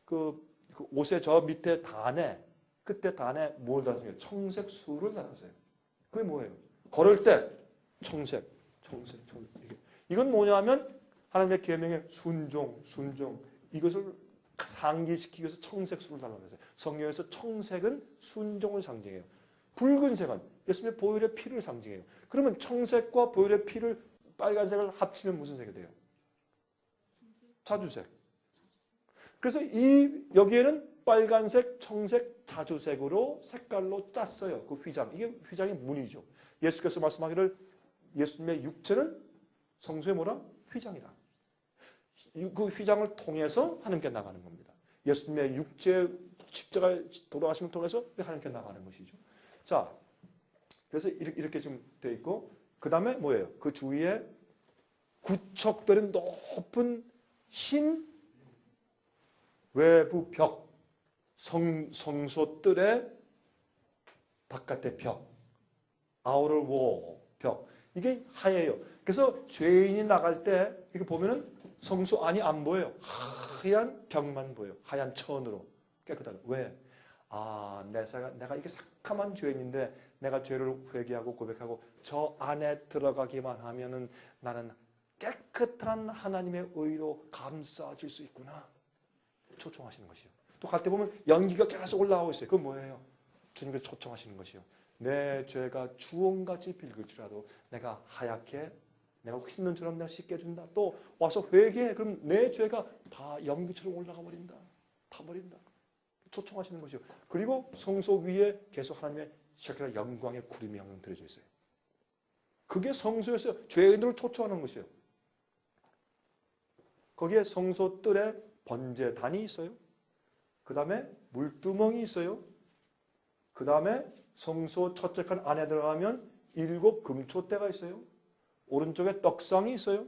그 옷의 저 밑에 단에 끝에 단에 뭘 달았어요? 청색 수를 달았어요. 그게 뭐예요? 걸을 때 청색. 이건 뭐냐면 하나님의 계명의 순종. 이것을 상기시키기 위해서 청색 수를 달라고 했어요. 성경에서 청색은 순종을 상징해요. 붉은색은 예수님의 보혈의 피를 상징해요. 그러면 청색과 보혈의 피를 빨간색을 합치면 무슨 색이 돼요? 자주색. 그래서 여기에는 빨간색, 청색, 자주색으로 색깔로 짰어요. 그 휘장. 이게 휘장의 무늬죠. 예수께서 말씀하기를 예수님의 육체는 성소의 뭐라? 휘장이다. 그 휘장을 통해서 하나님께 나가는 겁니다. 예수님의 육체 십자가 돌아가심을 통해서 하나님께 나가는 것이죠. 자, 그래서 이렇게 좀 되어 있고 그 다음에 뭐예요? 그 주위에 구척되는 높은 흰 외부 벽, 성소뜰의 바깥의 벽, outer wall, 벽. 이게 하얘요. 그래서 죄인이 나갈 때 이렇게 보면은 성소 안이 안 보여요. 하얀 벽만 보여요. 하얀 천으로 깨끗하게. 왜? 내가 이게 삭감한 죄인인데 내가 죄를 회개하고 고백하고 저 안에 들어가기만 하면은 나는 깨끗한 하나님의 의로 감싸질 수 있구나. 초청하시는 것이요. 또 갈 때 보면 연기가 계속 올라오고 있어요. 그건 뭐예요? 주님께서 초청하시는 것이요. 내 죄가 주홍같이 빌글지라도 내가 하얗게 내가 흰 눈처럼 내가 씻겨준다. 또 와서 회개해. 그럼 내 죄가 다 연기처럼 올라가 버린다. 타버린다. 초청하시는 것이요. 그리고 성소 위에 계속 하나님의 셔크라 영광의 구름이 항상 들어져 있어요. 그게 성소에서 죄인들을 초청하는 것이에요. 거기에 성소 뜰에 번제단이 있어요. 그 다음에 물두멍이 있어요. 그 다음에 성소 첫째 칸 안에 들어가면 7 금초대가 있어요. 오른쪽에 떡상이 있어요.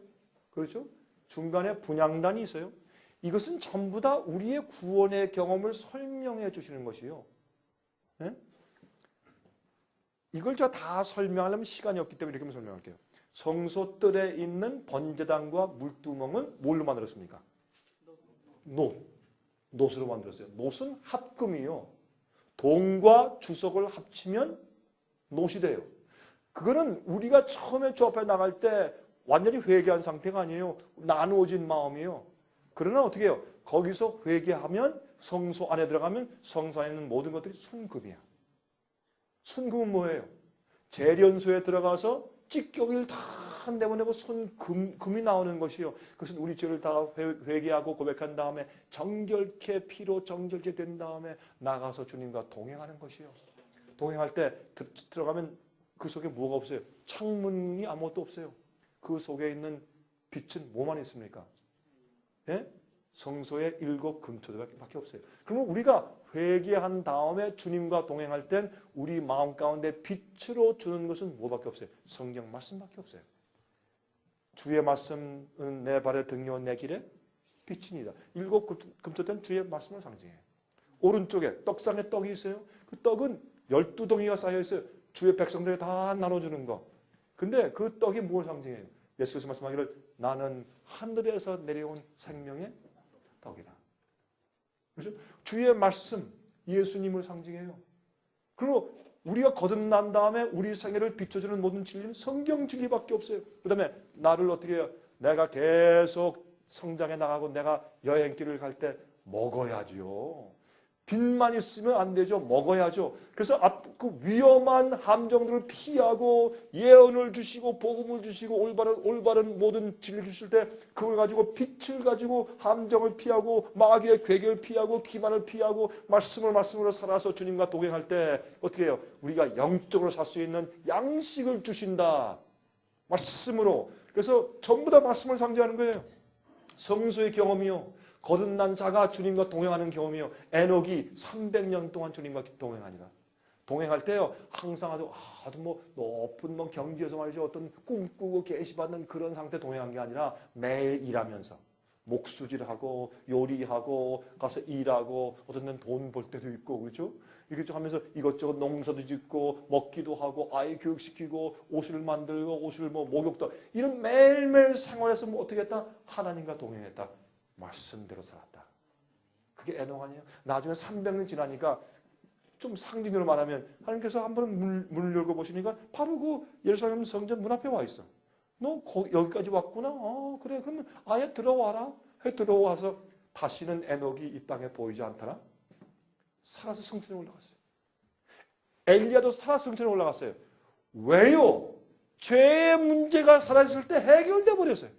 그렇죠? 중간에 분향단이 있어요. 이것은 전부 다 우리의 구원의 경험을 설명해 주시는 것이요. 네? 이걸 제가 다 설명하려면 시간이 없기 때문에 이렇게 설명할게요. 성소뜰에 있는 번제단과 물두멍은 뭘로 만들었습니까? 놋으로 만들었어요. 놋은 합금이요. 동과 주석을 합치면 놋이 돼요. 그거는 우리가 처음에 주 앞에 나갈 때 완전히 회개한 상태가 아니에요. 나누어진 마음이에요. 그러나 어떻게 해요? 거기서 회개하면 성소 안에 들어가면 성소 안에 있는 모든 것들이 순금이야. 순금은 뭐예요? 재련소에 들어가서 찌꺼기를 다 내보내고 금이 나오는 것이요. 그것은 우리 죄를 다 회개하고 고백한 다음에 정결케 피로 정결케 된 다음에 나가서 주님과 동행하는 것이요. 동행할 때 들어가면 그 속에 뭐가 없어요? 창문이 아무것도 없어요. 그 속에 있는 빛은 뭐만 있습니까? 예? 성소에 7 금초대밖에 없어요. 그러면 우리가 회개한 다음에 주님과 동행할 땐 우리 마음 가운데 빛으로 주는 것은 뭐밖에 없어요? 성경 말씀밖에 없어요. 주의 말씀은 내 발의 등이요 내 길에 빛이니이다. 7 금초대는 주의 말씀을 상징해요. 오른쪽에 떡상에 떡이 있어요. 그 떡은 12덩이가 쌓여 있어요. 주의 백성들에게 다 나눠주는 거. 근데 그 떡이 뭘 상징해요? 예수께서 말씀하기를 나는 하늘에서 내려온 생명의 떡이다. 그렇죠? 주의 말씀, 예수님을 상징해요. 그리고 우리가 거듭난 다음에 우리 생애를 비춰주는 모든 진리는 성경 진리밖에 없어요. 그 다음에 나를 어떻게 해요? 내가 계속 성장해 나가고 내가 여행길을 갈 때 먹어야죠. 빚만 있으면 안 되죠. 먹어야죠. 그래서 그 위험한 함정들을 피하고 예언을 주시고 복음을 주시고 올바른 모든 진리를 주실 때 그걸 가지고 빛을 가지고 함정을 피하고 마귀의 괴계를 피하고 기만을 피하고 말씀으로 살아서 주님과 동행할 때 어떻게 해요? 우리가 영적으로 살 수 있는 양식을 주신다. 말씀으로. 그래서 전부 다 말씀을 상징하는 거예요. 성소의 경험이요. 거듭난 자가 주님과 동행하는 경험이요. 에녹이 300년 동안 주님과 동행하니라. 동행할 때요, 항상 아주 뭐 높은 뭐 경지에서 말이죠, 어떤 꿈꾸고 계시받는 그런 상태 동행한 게 아니라 매일 일하면서 목수질하고 요리하고 가서 일하고 어떤 데는 돈 벌 때도 있고 그렇죠? 이렇게 좀 하면서 이것저것 농사도 짓고 먹기도 하고 아이 교육시키고 옷을 만들고 옷을 뭐 목욕도 이런 매일매일 생활에서 뭐 어떻게 했다? 하나님과 동행했다. 말씀대로 살았다. 그게 에녹 아니에요? 나중에 300년 지나니까 좀 상징으로 말하면 하나님께서 한 번 문을 열고 보시니까 바로 그 예루살렘 성전 문 앞에 와 있어. 너 여기까지 왔구나? 그래. 그러면 아예 들어와라. 해 들어와서 다시는 에녹이 이 땅에 보이지 않더라. 살아서 성전에 올라갔어요. 엘리야도 살아서 성전에 올라갔어요. 왜요? 죄의 문제가 살아있을 때 해결돼 버렸어요.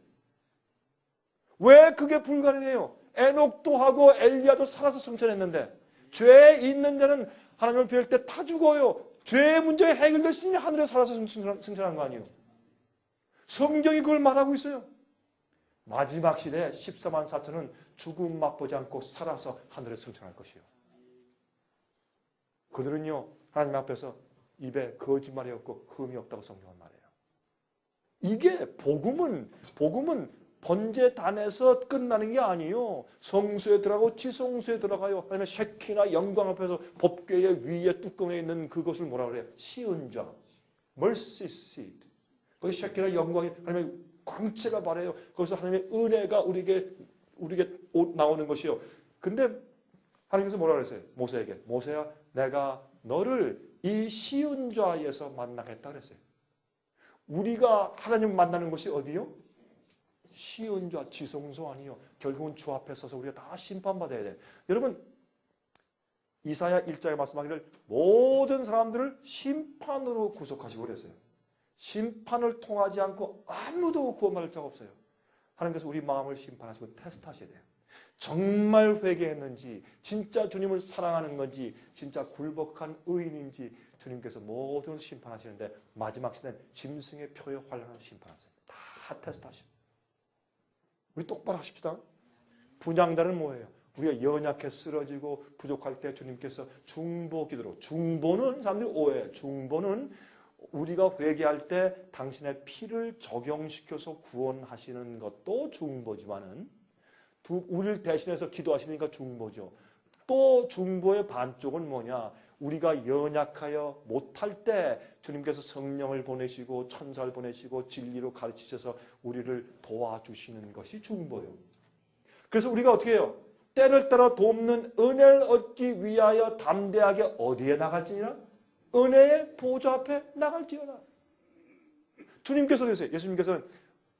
왜 그게 불가능해요? 에녹도 하고 엘리야도 살아서 승천했는데 죄에 있는 자는 하나님을 배울 때 다 죽어요. 죄의 문제가 해결됐으니 하늘에 살아서 승천한 거 아니에요. 성경이 그걸 말하고 있어요. 마지막 시대에 14만 4천은 죽음 맛보지 않고 살아서 하늘에 승천할 것이요. 그들은요 하나님 앞에서 입에 거짓말이 없고 흠이 없다고 성경은 말해요. 이게 복음은 번제단에서 끝나는 게 아니에요. 성수에 들어가고 지성수에 들어가요. 아니면 셰키나 영광 앞에서 법궤의 위에 뚜껑에 있는 그것을 뭐라 그래요? 시은좌, mercy seat. 거기 셰키나 영광이 하나님의 광채가 바래요. 거기서 하나님의 은혜가 우리에게 나오는 것이요. 근데 하나님께서 뭐라 그랬어요? 모세에게 모세야, 내가 너를 이 시은좌에서 만나겠다 그랬어요. 우리가 하나님 만나는 것이 어디요? 시은좌, 지성소 아니요. 결국은 주 앞에 서서 우리가 다 심판받아야 돼. 여러분 이사야 1장에 말씀하기를 모든 사람들을 심판으로 구속하시고 그랬어요. 심판을 통하지 않고 아무도 구원받을 자가 없어요. 하나님께서 우리 마음을 심판하시고 테스트하셔야 돼요. 정말 회개했는지, 진짜 주님을 사랑하는 건지, 진짜 굴복한 의인인지 주님께서 모든 걸 심판하시는데 마지막 시대는 짐승의 표의 환란을 심판하세요. 다 테스트하셔요. 우리 똑바로 하십시다. 분향단은 뭐예요? 우리가 연약해 쓰러지고 부족할 때 주님께서 중보 기도로, 중보는 사람들이 오해해요. 중보는 우리가 회개할 때 당신의 피를 적용시켜서 구원하시는 것도 중보지만은 우리를 대신해서 기도하시니까 중보죠. 또 중보의 반쪽은 뭐냐? 우리가 연약하여 못할 때 주님께서 성령을 보내시고 천사를 보내시고 진리로 가르치셔서 우리를 도와주시는 것이 중보예요. 그래서 우리가 어떻게 해요? 때를 따라 돕는 은혜를 얻기 위하여 담대하게 어디에 나갈지니라? 은혜의 보좌 앞에 나갈지어다. 주님께서 그러세요. 예수님께서는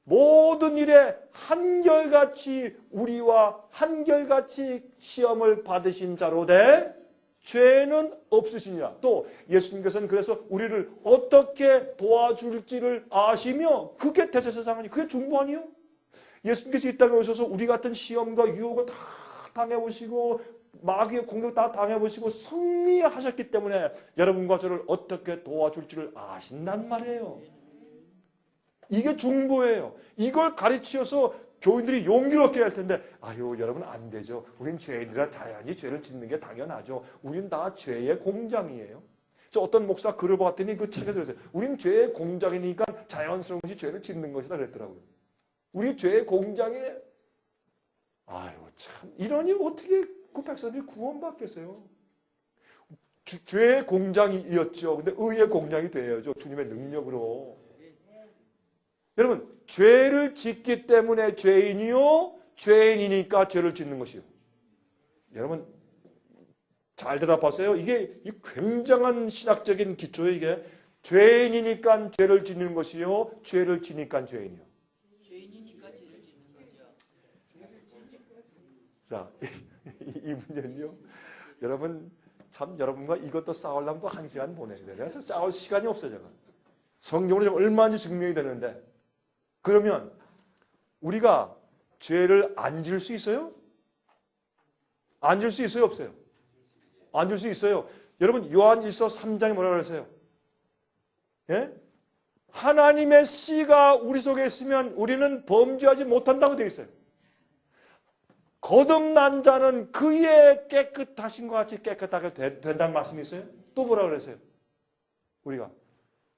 모든 일에 한결같이 우리와 한결같이 시험을 받으신 자로되 죄는 없으시니라. 또 예수님께서는 그래서 우리를 어떻게 도와줄지를 아시며 그게 대제사장 그게 중보 아니에요? 예수님께서 이 땅에 오셔서 우리 같은 시험과 유혹을 다 당해보시고 마귀의 공격 다 당해보시고 승리하셨기 때문에 여러분과 저를 어떻게 도와줄지를 아신단 말이에요. 이게 중보예요. 이걸 가르치셔서 교인들이 용기를 얻게 할 텐데 아유 여러분 안 되죠. 우린 죄인이라 자연히 죄를 짓는 게 당연하죠. 우린 다 죄의 공장이에요. 저 어떤 목사 글을 보았더니 그 책에서 그랬어요. 우린 죄의 공장이니까 자연스러운 것이 죄를 짓는 것이다 그랬더라고요. 우리 죄의 공장이에요. 아유 참 이러니 어떻게 그 백성들이 구원받겠어요. 죄의 공장이었죠. 근데 의의 공장이 되어야죠. 주님의 능력으로. 여러분 죄를 짓기 때문에 죄인이요 죄인이니까 죄를 짓는 것이요. 여러분 잘 대답하세요. 이게 굉장한 신학적인 기초예요. 이게 죄인이니까 죄를 짓는 것이요 죄를 지니까 죄인이요. 죄인이니까 죄를 짓는 거죠. 자, 이 문제는요. 여러분 참 여러분과 이것도 싸우려면 1시간 보내야 돼요. 그래서 싸울 시간이 없어요. 제가. 성경으로 얼마든지 증명이 되는데 그러면 우리가 죄를 안 지을 수 있어요? 안 지을 수 있어요? 없어요? 안 지을 수 있어요. 여러분 요한일서 3장에 뭐라고 그랬어요? 예? 하나님의 씨가 우리 속에 있으면 우리는 범죄하지 못한다고 되어 있어요. 거듭난 자는 그의 깨끗하신 것 같이 깨끗하게 된다는 말씀이 있어요? 또 뭐라 그랬어요?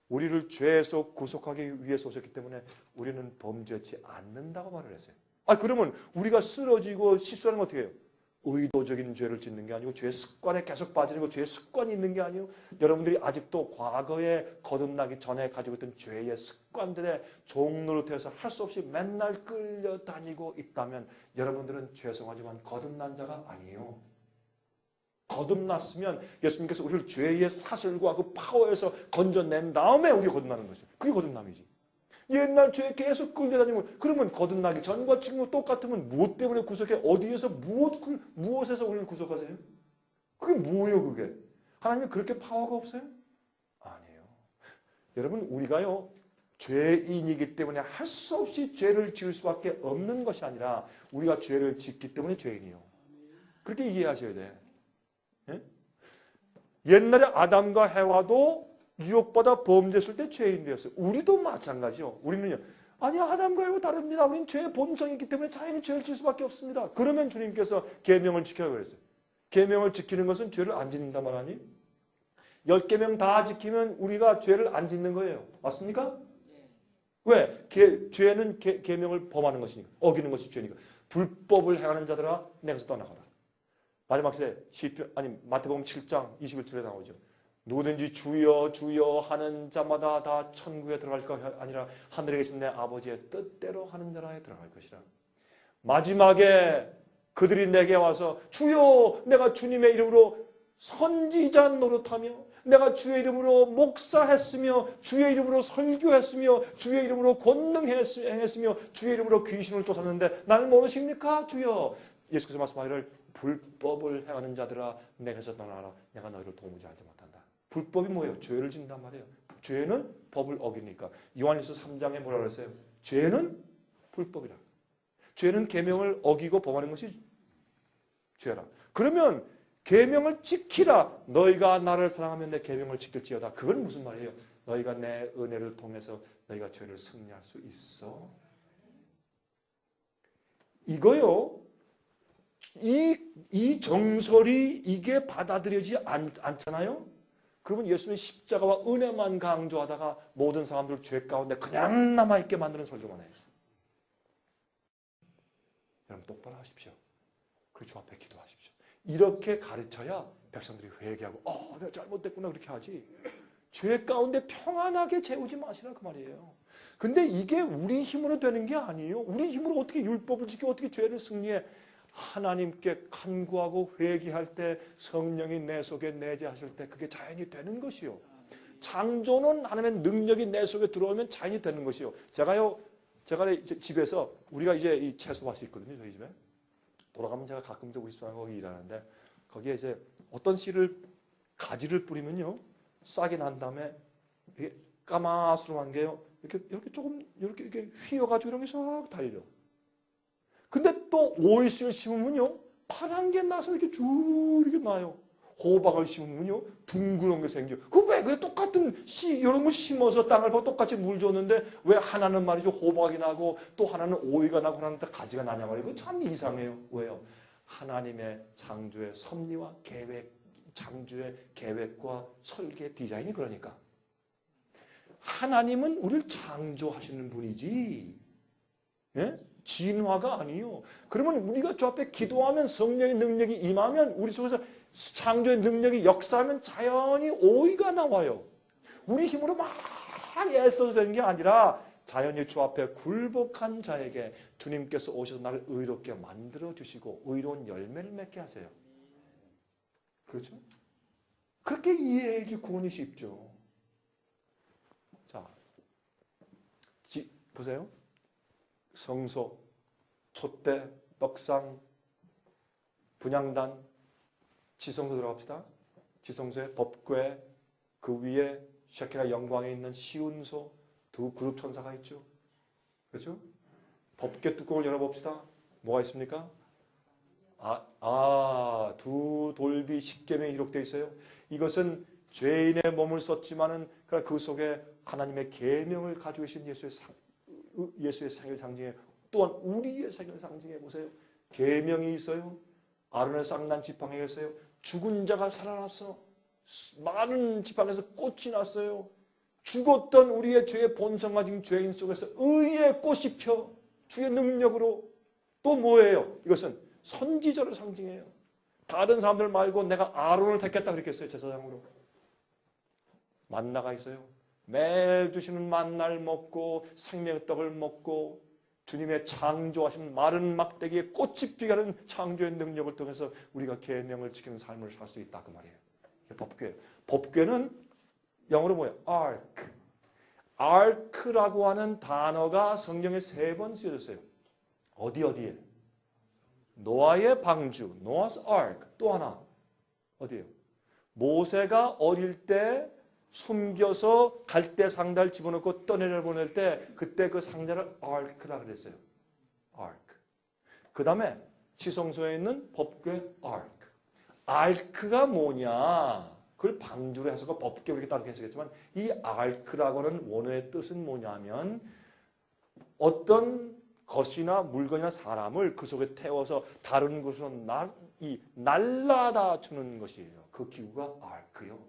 우리를 죄에서 구속하기 위해서 오셨기 때문에 우리는 범죄치 않는다고 말을 했어요. 그러면 우리가 쓰러지고 실수하는 건 어떻게 해요? 의도적인 죄를 짓는 게 아니고 죄의 습관에 계속 빠지는 거, 죄의 습관이 있는 게 아니에요. 여러분들이 아직도 과거에 거듭나기 전에 가지고 있던 죄의 습관들의 종노릇해서 할 수 없이 맨날 끌려다니고 있다면 여러분들은 죄송하지만 거듭난 자가 아니에요. 거듭났으면 예수님께서 우리를 죄의 사슬과 그 파워에서 건져낸 다음에 우리가 거듭나는 거죠. 그게 거듭남이지. 옛날 죄에 계속 끌려다니면 그러면 거듭나기 전과 지금 똑같으면 무엇 때문에 구속해? 어디에서 무엇에서 우리를 구속하세요? 그게 뭐예요 그게? 하나님이 그렇게 파워가 없어요? 아니에요. 여러분 우리가요 죄인이기 때문에 할 수 없이 죄를 지을 수밖에 없는 것이 아니라 우리가 죄를 짓기 때문에 죄인이에요. 그렇게 이해하셔야 돼. 예? 옛날에 아담과 해와도 유혹받아 범죄했을 때 죄인 되었어요. 우리도 마찬가지요. 우리는요. 아니야 아담과 해와 다릅니다. 우리는 죄의 본성이 있기 때문에 자연히 죄를 지을 수밖에 없습니다. 그러면 주님께서 계명을 지키라고 그랬어요. 계명을 지키는 것은 죄를 안 짓는다 말하니 10계명 다 지키면 우리가 죄를 안 짓는 거예요. 맞습니까? 왜? 죄는 계명을 범하는 것이니까. 어기는 것이 죄니까. 불법을 행하는 자들아 내게서 떠나가라. 마지막 세 마태복음 7장 21절에 나오죠. 누구든지 주여 주여 하는 자마다 다 천국에 들어갈 것이 아니라 하늘에 계신 내 아버지의 뜻대로 하는 자라에 들어갈 것이라. 마지막에 그들이 내게 와서 주여 내가 주님의 이름으로 선지자 노릇하며 내가 주의 이름으로 목사했으며 주의 이름으로 설교했으며 주의 이름으로 권능 행했으며 주의 이름으로 귀신을 쫓았는데 나를 모르십니까 주여. 예수께서 말씀하기를 불법을 행하는 자들아 내게서 떠나라. 내가 너희를 도무지 알지 못한다. 불법이 뭐예요? 죄를 짓는단 말이에요. 죄는 법을 어기니까. 요한일서 3장에 뭐라 그랬어요? 죄는 불법이라. 죄는 계명을 어기고 범하는 것이 죄라. 그러면 계명을 지키라. 너희가 나를 사랑하면 내 계명을 지킬지어다. 그건 무슨 말이에요? 너희가 내 은혜를 통해서 너희가 죄를 승리할 수 있어. 이거요. 이 정설이 이게 받아들여지지 않잖아요? 그러면 예수는 십자가와 은혜만 강조하다가 모든 사람들을 죄 가운데 그냥 남아있게 만드는 설교만 해요. 여러분 똑바로 하십시오. 그리고 주 앞에 기도하십시오. 이렇게 가르쳐야 백성들이 회개하고 내가 잘못됐구나 그렇게 하지. 죄 가운데 평안하게 재우지 마시라 그 말이에요. 근데 이게 우리 힘으로 되는 게 아니에요. 우리 힘으로 어떻게 율법을 지키고 어떻게 죄를 승리해. 하나님께 간구하고 회개할 때 성령이 내 속에 내재하실 때 그게 자연이 되는 것이요. 창조는 하나님의 능력이 내 속에 들어오면 자연이 되는 것이요. 제가 집에서 우리가 이제 이 채소밭이 있거든요. 저희 집에. 돌아가면 제가 가끔씩 우리 수학하고 거기 일하는데 거기에 이제 어떤 씨를 가지를 뿌리면요. 싹이 난 다음에 이게 까마스름한 게요. 이렇게 조금 이렇게 휘어가지고 이런 게 싹 달려. 근데 또 오이씨를 심으면요. 파란 게 나서 이렇게 쭉 이렇게 나요. 호박을 심으면요. 둥그런 게 생겨. 그 왜 그래? 똑같은 씨 이런 거 심어서 땅을 보고 똑같이 물 줬는데 왜 하나는 말이죠. 호박이 나고 또 하나는 오이가 나고 하나는 가지가 나냐 말이에요. 참 이상해요. 왜요? 하나님의 창조의 섭리와 계획, 창조의 계획과 설계 디자인이 그러니까. 하나님은 우리를 창조하시는 분이지. 예? 진화가 아니에요. 그러면 우리가 저 앞에 기도하면 성령의 능력이 임하면 우리 속에서 창조의 능력이 역사하면 자연히 오이가 나와요. 우리 힘으로 막 애써도 되는 게 아니라 자연히 주 앞에 굴복한 자에게 주님께서 오셔서 나를 의롭게 만들어 주시고 의로운 열매를 맺게 하세요. 그렇죠? 그렇게 이해해야지 구원이 쉽죠. 자, 보세요. 성소, 촛대, 떡상, 분향단, 지성소 들어갑시다. 지성소에 법궤, 그 위에 셰키나 영광에 있는 시운소, 두 그룹 천사가 있죠. 그렇죠? 법궤 뚜껑을 열어봅시다. 뭐가 있습니까? 두 돌비 십계명이 기록되어 있어요. 이것은 죄인의 몸을 썼지만은 그 속에 하나님의 계명을 가지고 계신 예수의 생을 상징해 또한 우리의 생을 상징해 보세요. 계명이 있어요. 아론의 쌍난 지팡이가 있어요. 죽은 자가 살아났어. 많은 지팡이에서 꽃이 났어요. 죽었던 우리의 죄의 본성 가진 죄인 속에서 의의 꽃이 펴 주의 능력으로. 또 뭐예요? 이것은 선지자를 상징해요. 다른 사람들 말고 내가 아론을 택했다 그랬겠어요. 제사장으로. 만나가 있어요. 매일 주시는 만나를 먹고 생명의 떡을 먹고 주님의 창조하신 마른 막대기에 꽃이 피가는 창조의 능력을 통해서 우리가 계명을 지키는 삶을 살 수 있다 그 말이에요. 법궤. 법궤는 영어로 뭐예요? Ark. Ark라고 하는 단어가 성경에 3번 쓰여졌어요. 어디에? 노아의 방주, Noah's Ark. 또 하나 어디예요? 모세가 어릴 때 숨겨서 갈대 상자를 집어넣고 떠내려 보낼 때 그때 그 상자를 Ark라 그랬어요. Ark. 그 다음에 지성소에 있는 법궤 Ark. Ark가 뭐냐? 그걸 방주로 해서 법궤 이렇게 따로 해석했지만 이 Ark라고는 원어의 뜻은 뭐냐면 어떤 것이나 물건이나 사람을 그 속에 태워서 다른 곳으로 날라다 주는 것이에요. 그 기구가 Ark요.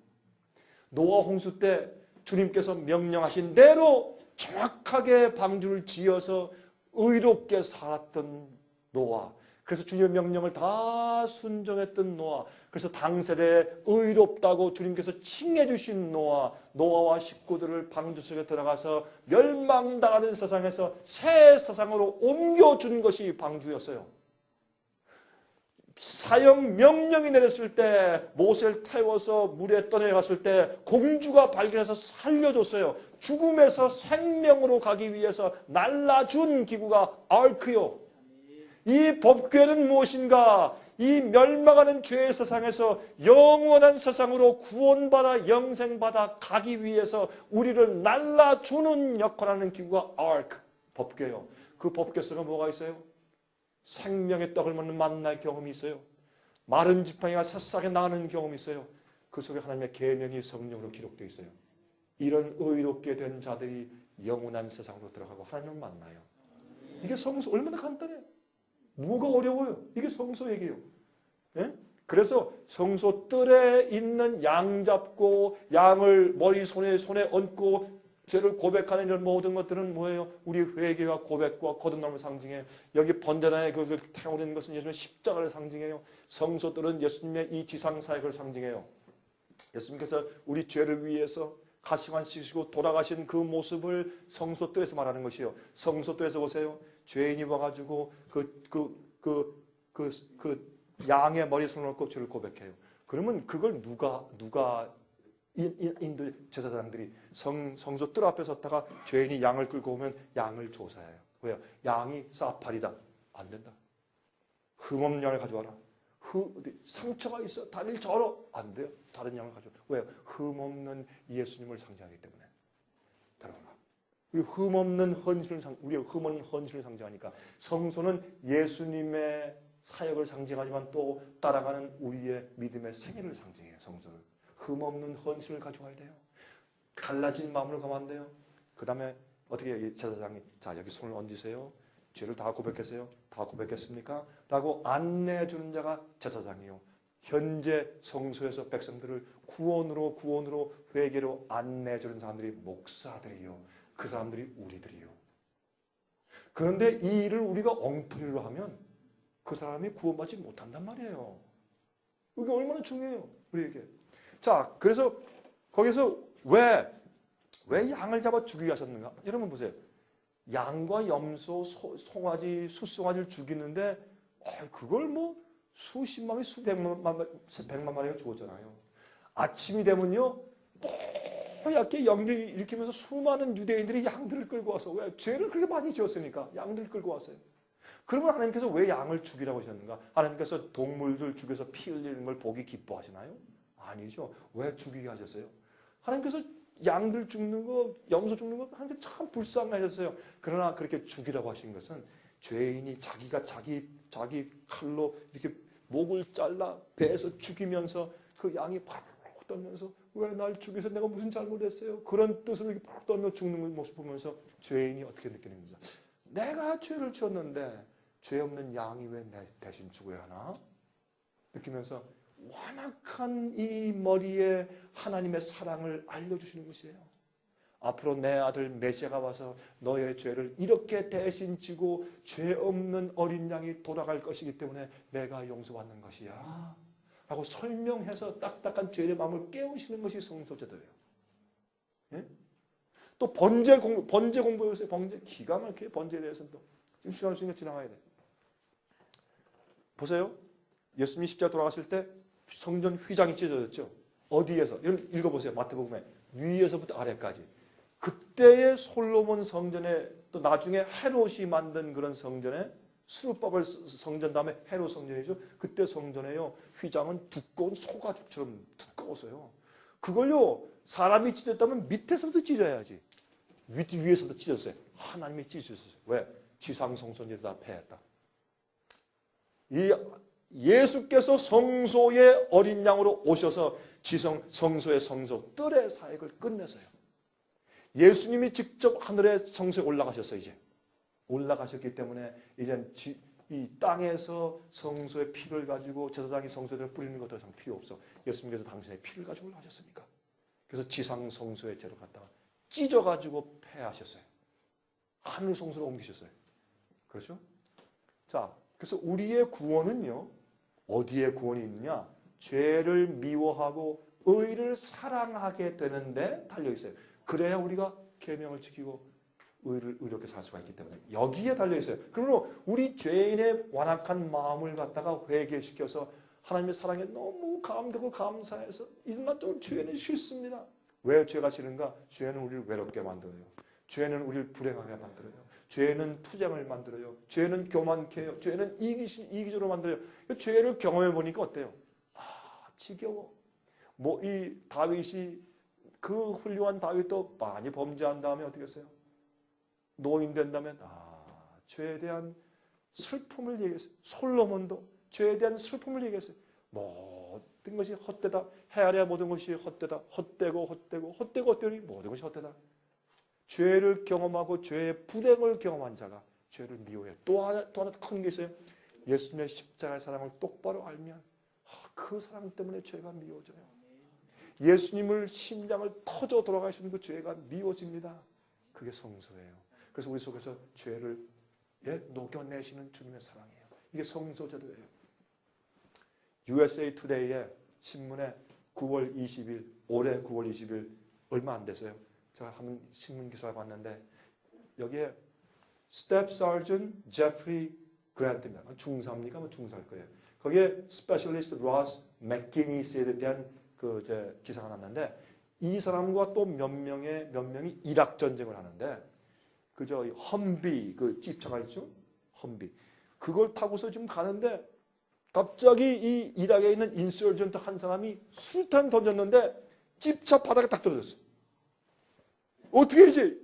노아 홍수 때 주님께서 명령하신 대로 정확하게 방주를 지어서 의롭게 살았던 노아. 그래서 주님의 명령을 다 순종했던 노아. 그래서 당세대에 의롭다고 주님께서 칭해 주신 노아. 노아와 식구들을 방주 속에 들어가서 멸망당하는 세상에서 새 세상으로 옮겨준 것이 방주였어요. 사형 명령이 내렸을 때 모세를 태워서 물에 떠내려갔을 때 공주가 발견해서 살려줬어요. 죽음에서 생명으로 가기 위해서 날라준 기구가 아크요. 이 법궤는 무엇인가? 이 멸망하는 죄의 세상에서 영원한 세상으로 구원받아 영생받아 가기 위해서 우리를 날라주는 역할을 하는 기구가 아크, 법궤요. 그 법궤 속에 뭐가 있어요? 생명의 떡을 먹는 만나의 경험이 있어요. 마른 지팡이가 새싹에 나는 경험이 있어요. 그 속에 하나님의 계명이 성령으로 기록되어 있어요. 이런 의롭게 된 자들이 영원한 세상으로 들어가고 하나님을 만나요. 이게 성소 얼마나 간단해요. 뭐가 어려워요? 이게 성소 얘기예요. 예? 그래서 성소 뜰에 있는 양 잡고 양을 머리 손에 얹고 죄를 고백하는 이런 모든 것들은 뭐예요? 우리 회개와 고백과 거듭남을 상징해요. 여기 번제단에 그것을 태우는 것은 예수님의 십자가를 상징해요. 성소들은 예수님의 이 지상 사역을 상징해요. 예수님께서 우리 죄를 위해서 가시관 씻으시고 돌아가신 그 모습을 성소뜰에서 말하는 것이요. 성소뜰에서 보세요. 죄인이 와가지고 그 양의 머리에 손을 얹고 죄를 고백해요. 그러면 그걸 누가 인도 제사장들이 성소 뜰 앞에 섰다가 죄인이 양을 끌고 오면 양을 조사해요. 왜요? 양이 사팔이다. 안 된다. 흠없는 양을 가져와라. 상처가 있어. 다리를 절어. 안 돼요. 다른 양을 가져와. 왜요? 흠없는 예수님을 상징하기 때문에. 들어가. 우리의 흠없는 헌신을 상징하니까 성소는 예수님의 사역을 상징하지만 또 따라가는 우리의 믿음의 생애를 상징해요. 성소는. 흠없는 헌신을 가져와야 돼요. 갈라진 마음으로 가면 안 돼요. 그 다음에 어떻게 제사장이 자 여기 손을 얹으세요. 죄를 다 고백했어요. 다 고백했습니까? 라고 안내해 주는 자가 제사장이요. 현재 성소에서 백성들을 구원으로 회개로 안내해 주는 사람들이 목사들이요. 그 사람들이 우리들이요. 그런데 이 일을 우리가 엉터리로 하면 그 사람이 구원받지 못한단 말이에요. 이게 얼마나 중요해요. 우리에게. 자, 그래서 거기서 왜 양을 잡아 죽이게 하셨는가? 여러분 보세요. 양과 염소, 송아지, 숫송아지를 죽이는데 그걸 뭐 수십만 마리, 수백만 마리가 죽었잖아요. 아침이 되면요. 뽀얗게 연기를 일으키면서 수많은 유대인들이 양들을 끌고 와서 왜? 죄를 그렇게 많이 지었으니까 양들을 끌고 왔어요. 그러면 하나님께서 왜 양을 죽이라고 하셨는가? 하나님께서 동물들 죽여서 피 흘리는 걸 보기 기뻐하시나요? 아니죠. 왜 죽이게 하셨어요? 하나님께서 양들 죽는 거, 염소 죽는 거 하나님께 참 불쌍하셨어요. 그러나 그렇게 죽이라고 하신 것은 죄인이 자기가 자기 칼로 이렇게 목을 잘라 배에서 죽이면서 그 양이 팍 떨면서 왜 날 죽여서 내가 무슨 잘못했어요? 그런 뜻으로 이렇게 팍 떨며 죽는 모습 보면서 죄인이 어떻게 느끼는가? 내가 죄를 지었는데 죄 없는 양이 왜 내 대신 죽어야 하나? 느끼면서 완악한 이 머리에 하나님의 사랑을 알려주시는 것이에요. 앞으로 내 아들 메시아가 와서 너의 죄를 이렇게 대신 지고 죄 없는 어린 양이 돌아갈 것이기 때문에 내가 용서받는 것이야 라고 설명해서 딱딱한 죄의 마음을 깨우시는 것이 성소제도예요. 예? 또 번제 공부해보세요. 번제 기가 막히게 번제에 대해서는 또 지금 시간 없으니까 지나가야 돼. 보세요. 예수님이 십자가 돌아가실 때 성전 휘장이 찢어졌죠. 어디에서? 읽어보세요. 마태복음에 위에서부터 아래까지. 그때의 솔로몬 성전에 또 나중에 헤롯이 만든 그런 성전에 수르바벨 성전 다음에 헤롯 성전이죠. 그때 성전에요. 휘장은 두꺼운 소가죽처럼 두꺼워서요. 그걸요. 사람이 찢었다면 밑에서부터 찢어야지. 위에서부터 찢었어요. 하나님이 찢으셨어요. 왜? 지상 성전이 다 패했다. 이 예수께서 성소의 어린 양으로 오셔서 성소의 성소 뜰의 사역을 끝내서요. 예수님이 직접 하늘의 성소에 올라가셨어요. 이제 올라가셨기 때문에 이제 이 땅에서 성소의 피를 가지고 제사장이 성소에 뿌리는 것도 더 필요 없어. 예수님께서 당신의 피를 가지고 올라가셨으니까. 그래서 지상 성소의 죄를 갖다가 찢어가지고 폐하셨어요. 하늘 성소로 옮기셨어요. 그렇죠? 자, 그래서 우리의 구원은요. 어디에 구원이 있느냐? 죄를 미워하고 의를 사랑하게 되는데 달려있어요. 그래야 우리가 계명을 지키고 의롭게 살 수가 있기 때문에 여기에 달려있어요. 그러므로 우리 죄인의 완악한 마음을 갖다가 회개시켜서 하나님의 사랑에 너무 감격하고 감사해서 이만 좀 죄는 싫습니다. 왜 죄가 싫은가? 죄는 우리를 외롭게 만들어요. 죄는 우리를 불행하게 만들어요. 죄는 투쟁을 만들어요. 죄는 교만케 해요. 죄는 이기적으로 만들어요. 죄를 경험해 보니까 어때요? 지겨워. 이 다윗이 그 훌륭한 다윗도 많이 범죄한 다음에 어떻게 했어요? 노인 된다면 죄에 대한 슬픔을 얘기했어요. 솔로몬도 죄에 대한 슬픔을 얘기했어요. 모든 것이 헛되다. 헤아려야 모든 것이 헛되다. 헛되고 헛되니 모든 것이 헛되다. 죄를 경험하고 죄의 불행을 경험한 자가 죄를 미워해요. 또 하나 큰 게 있어요. 예수님의 십자가의 사랑을 똑바로 알면 그 사랑 때문에 죄가 미워져요. 예수님을 심장을 터져 돌아가시는 그 죄가 미워집니다. 그게 성소예요. 그래서 우리 속에서 죄를 녹여내시는 주님의 사랑이에요. 이게 성소제도예요. USA Today의 신문에 9월 20일, 올해 9월 20일 얼마 안 됐어요. 제가 한번 신문 기사를 봤는데 여기에 Staff Sergeant Jeffrey Grant입니다. 중사입니까? 중사일 거예요. 거기에 스페셜리스트 로스 맥기니스에 대한 기사가 났는데 이 사람과 또 몇 명이 이락 전쟁을 하는데 험비 집차가 있죠? 험비 그걸 타고서 지금 가는데 갑자기 이 이락에 있는 인서전트 한 사람이 수류탄 던졌는데 집차 바닥에 딱 떨어졌어. 어떻게 이제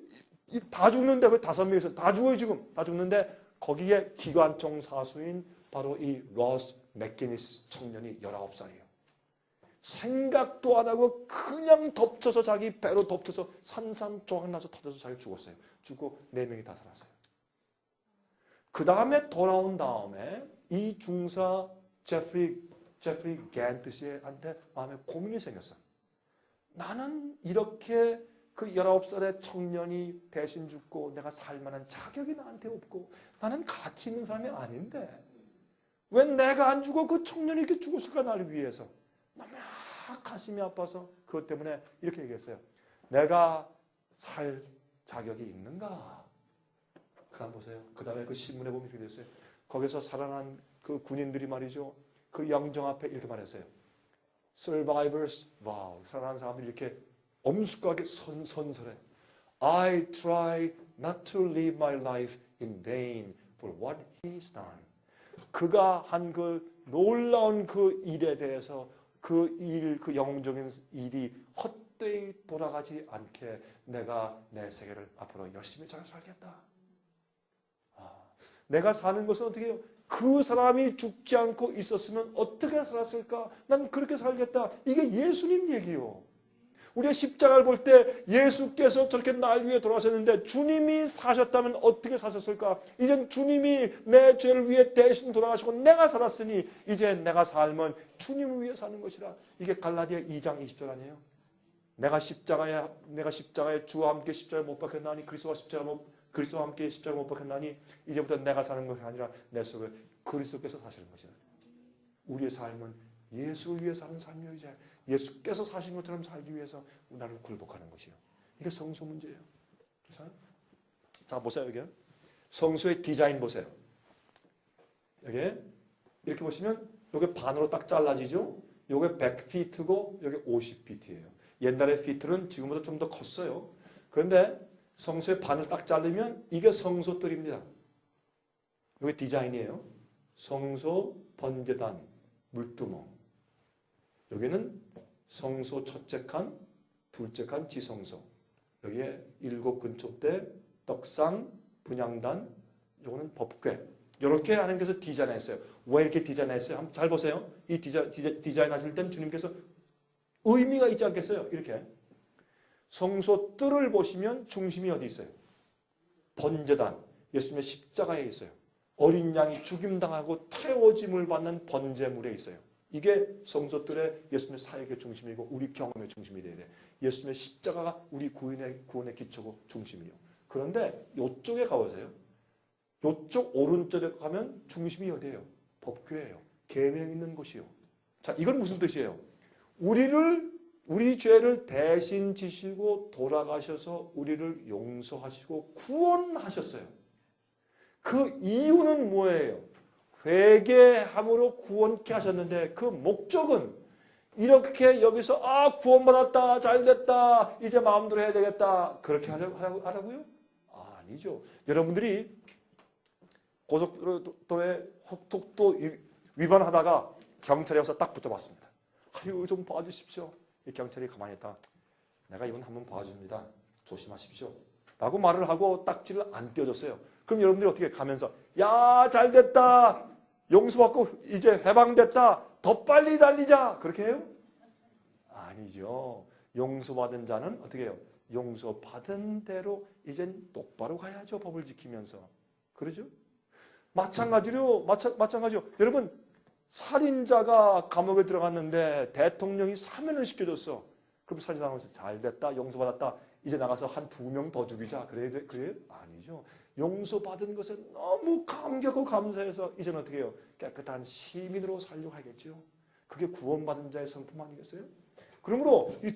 다 죽는데 왜 5명이서 다 죽어요 지금 다 죽는데 거기에 기관총 사수인 바로 이 로스 맥기니스 청년이 19살이에요. 생각도 안 하고 그냥 덮쳐서 자기 배로 덮쳐서 산산조각 나서 터져서 자기 죽었어요. 죽고 4명이 다 살았어요. 그 다음에 돌아온 다음에 이 중사 제프리 겐트 씨한테 마음에 고민이 생겼어요. 나는 이렇게 그 19살의 청년이 대신 죽고 내가 살만한 자격이 나한테 없고 나는 가치 있는 사람이 아닌데 왜 내가 안 죽어 그 청년이 이렇게 죽었을까 나를 위해서. 너무나 가슴이 아파서 그것 때문에 이렇게 얘기했어요. 내가 살 자격이 있는가? 그 다음 보세요. 그 다음에 그 신문에 보면 이렇게 됐어요. 거기서 살아난 그 군인들이 말이죠. 그 영정 앞에 이렇게 말했어요. Survivors vow. 살아난 사람들이 이렇게 엄숙하게 선설해. I try not to live my life in vain for what he's done. 그가 한 그 놀라운 그 일에 대해서 그 영웅적인 일이 헛되이 돌아가지 않게 내가 내 세계를 앞으로 열심히 잘 살겠다. 내가 사는 것은 어떻게 해요? 그 사람이 죽지 않고 있었으면 어떻게 살았을까? 난 그렇게 살겠다. 이게 예수님 얘기요. 우리가 십자가를 볼 때 예수께서 저렇게 날 위해 돌아가셨는데 주님이 사셨다면 어떻게 사셨을까? 이젠 주님이 내 죄를 위해 대신 돌아가시고 내가 살았으니 이제 내가 삶은 주님을 위해 사는 것이라. 이게 갈라디아 2장 20절 아니에요? 내가 십자가에 주와 함께 십자가에 못 박혔나니 그리스도와 함께 십자가에 못 박혔나니 이제부터 내가 사는 것이 아니라 내 속에 그리스도께서 사시는 것이라. 우리의 삶은 예수 위해 사는 삶이요. 이제 예수께서 사신 것처럼 살기 위해서 나를 굴복하는 것이요. 이게 성소 문제예요. 자 보세요. 여기 성소의 디자인 보세요. 여기 이렇게 보시면 이게 반으로 딱 잘라지죠. 이게 100피트고 여기 50피트예요. 옛날의 피트는 지금보다 좀 더 컸어요. 그런데 성소의 반을 딱 자르면 이게 성소뜰입니다. 이게 디자인이에요. 성소, 번제단, 물두멍. 여기는 성소 첫째 칸, 둘째 칸 지성소. 여기에 7 근초대, 떡상, 분향단, 요거는 법궤. 이렇게 하는 것에서 디자인했어요. 왜 이렇게 디자인했어요? 한번 잘 보세요. 이 디자인 하실 땐 주님께서 의미가 있지 않겠어요? 이렇게. 성소 뜰을 보시면 중심이 어디 있어요? 번제단. 예수님의 십자가에 있어요. 어린 양이 죽임당하고 태워짐을 받는 번제물에 있어요. 이게 성소 뜰에 예수님의 사역의 중심이고 우리 경험의 중심이 돼야 돼. 예수님의 십자가가 우리 구원의 기초고 중심이요. 그런데 이쪽에 가보세요. 이쪽 오른쪽에 가면 중심이 어디예요? 법궤예요. 계명 있는 곳이요. 자, 이건 무슨 뜻이에요? 우리 죄를 대신 지시고 돌아가셔서 우리를 용서하시고 구원하셨어요. 그 이유는 뭐예요? 회개함으로 구원케 하셨는데 그 목적은 이렇게 여기서 구원받았다, 잘됐다, 이제 마음대로 해야 되겠다 그렇게 하라고요? 아니죠. 여러분들이 고속도로에 혹독도 위반하다가 경찰에 와서 딱 붙잡았습니다. 아유 좀 봐주십시오. 이 경찰이 가만히 있다. 내가 이건 한번 봐줍니다. 조심하십시오. 라고 말을 하고 딱지를 안 떼어줬어요. 그럼 여러분들이 어떻게 가면서 야 잘됐다. 용서받고 이제 해방됐다. 더 빨리 달리자. 그렇게 해요? 아니죠. 용서받은 자는 어떻게 해요? 용서받은 대로 이젠 똑바로 가야죠. 법을 지키면서. 그러죠? 마찬가지로. 여러분 살인자가 감옥에 들어갔는데 대통령이 사면을 시켜줬어. 그럼 살인당하면서 잘됐다. 용서받았다. 이제 나가서 한 2명 더 죽이자. 그래요? 아니죠. 용서받은 것에 너무 감격하고 감사해서 이제는 어떻게 해요? 깨끗한 시민으로 살려고 하겠죠. 그게 구원받은 자의 성품 아니겠어요? 그러므로 이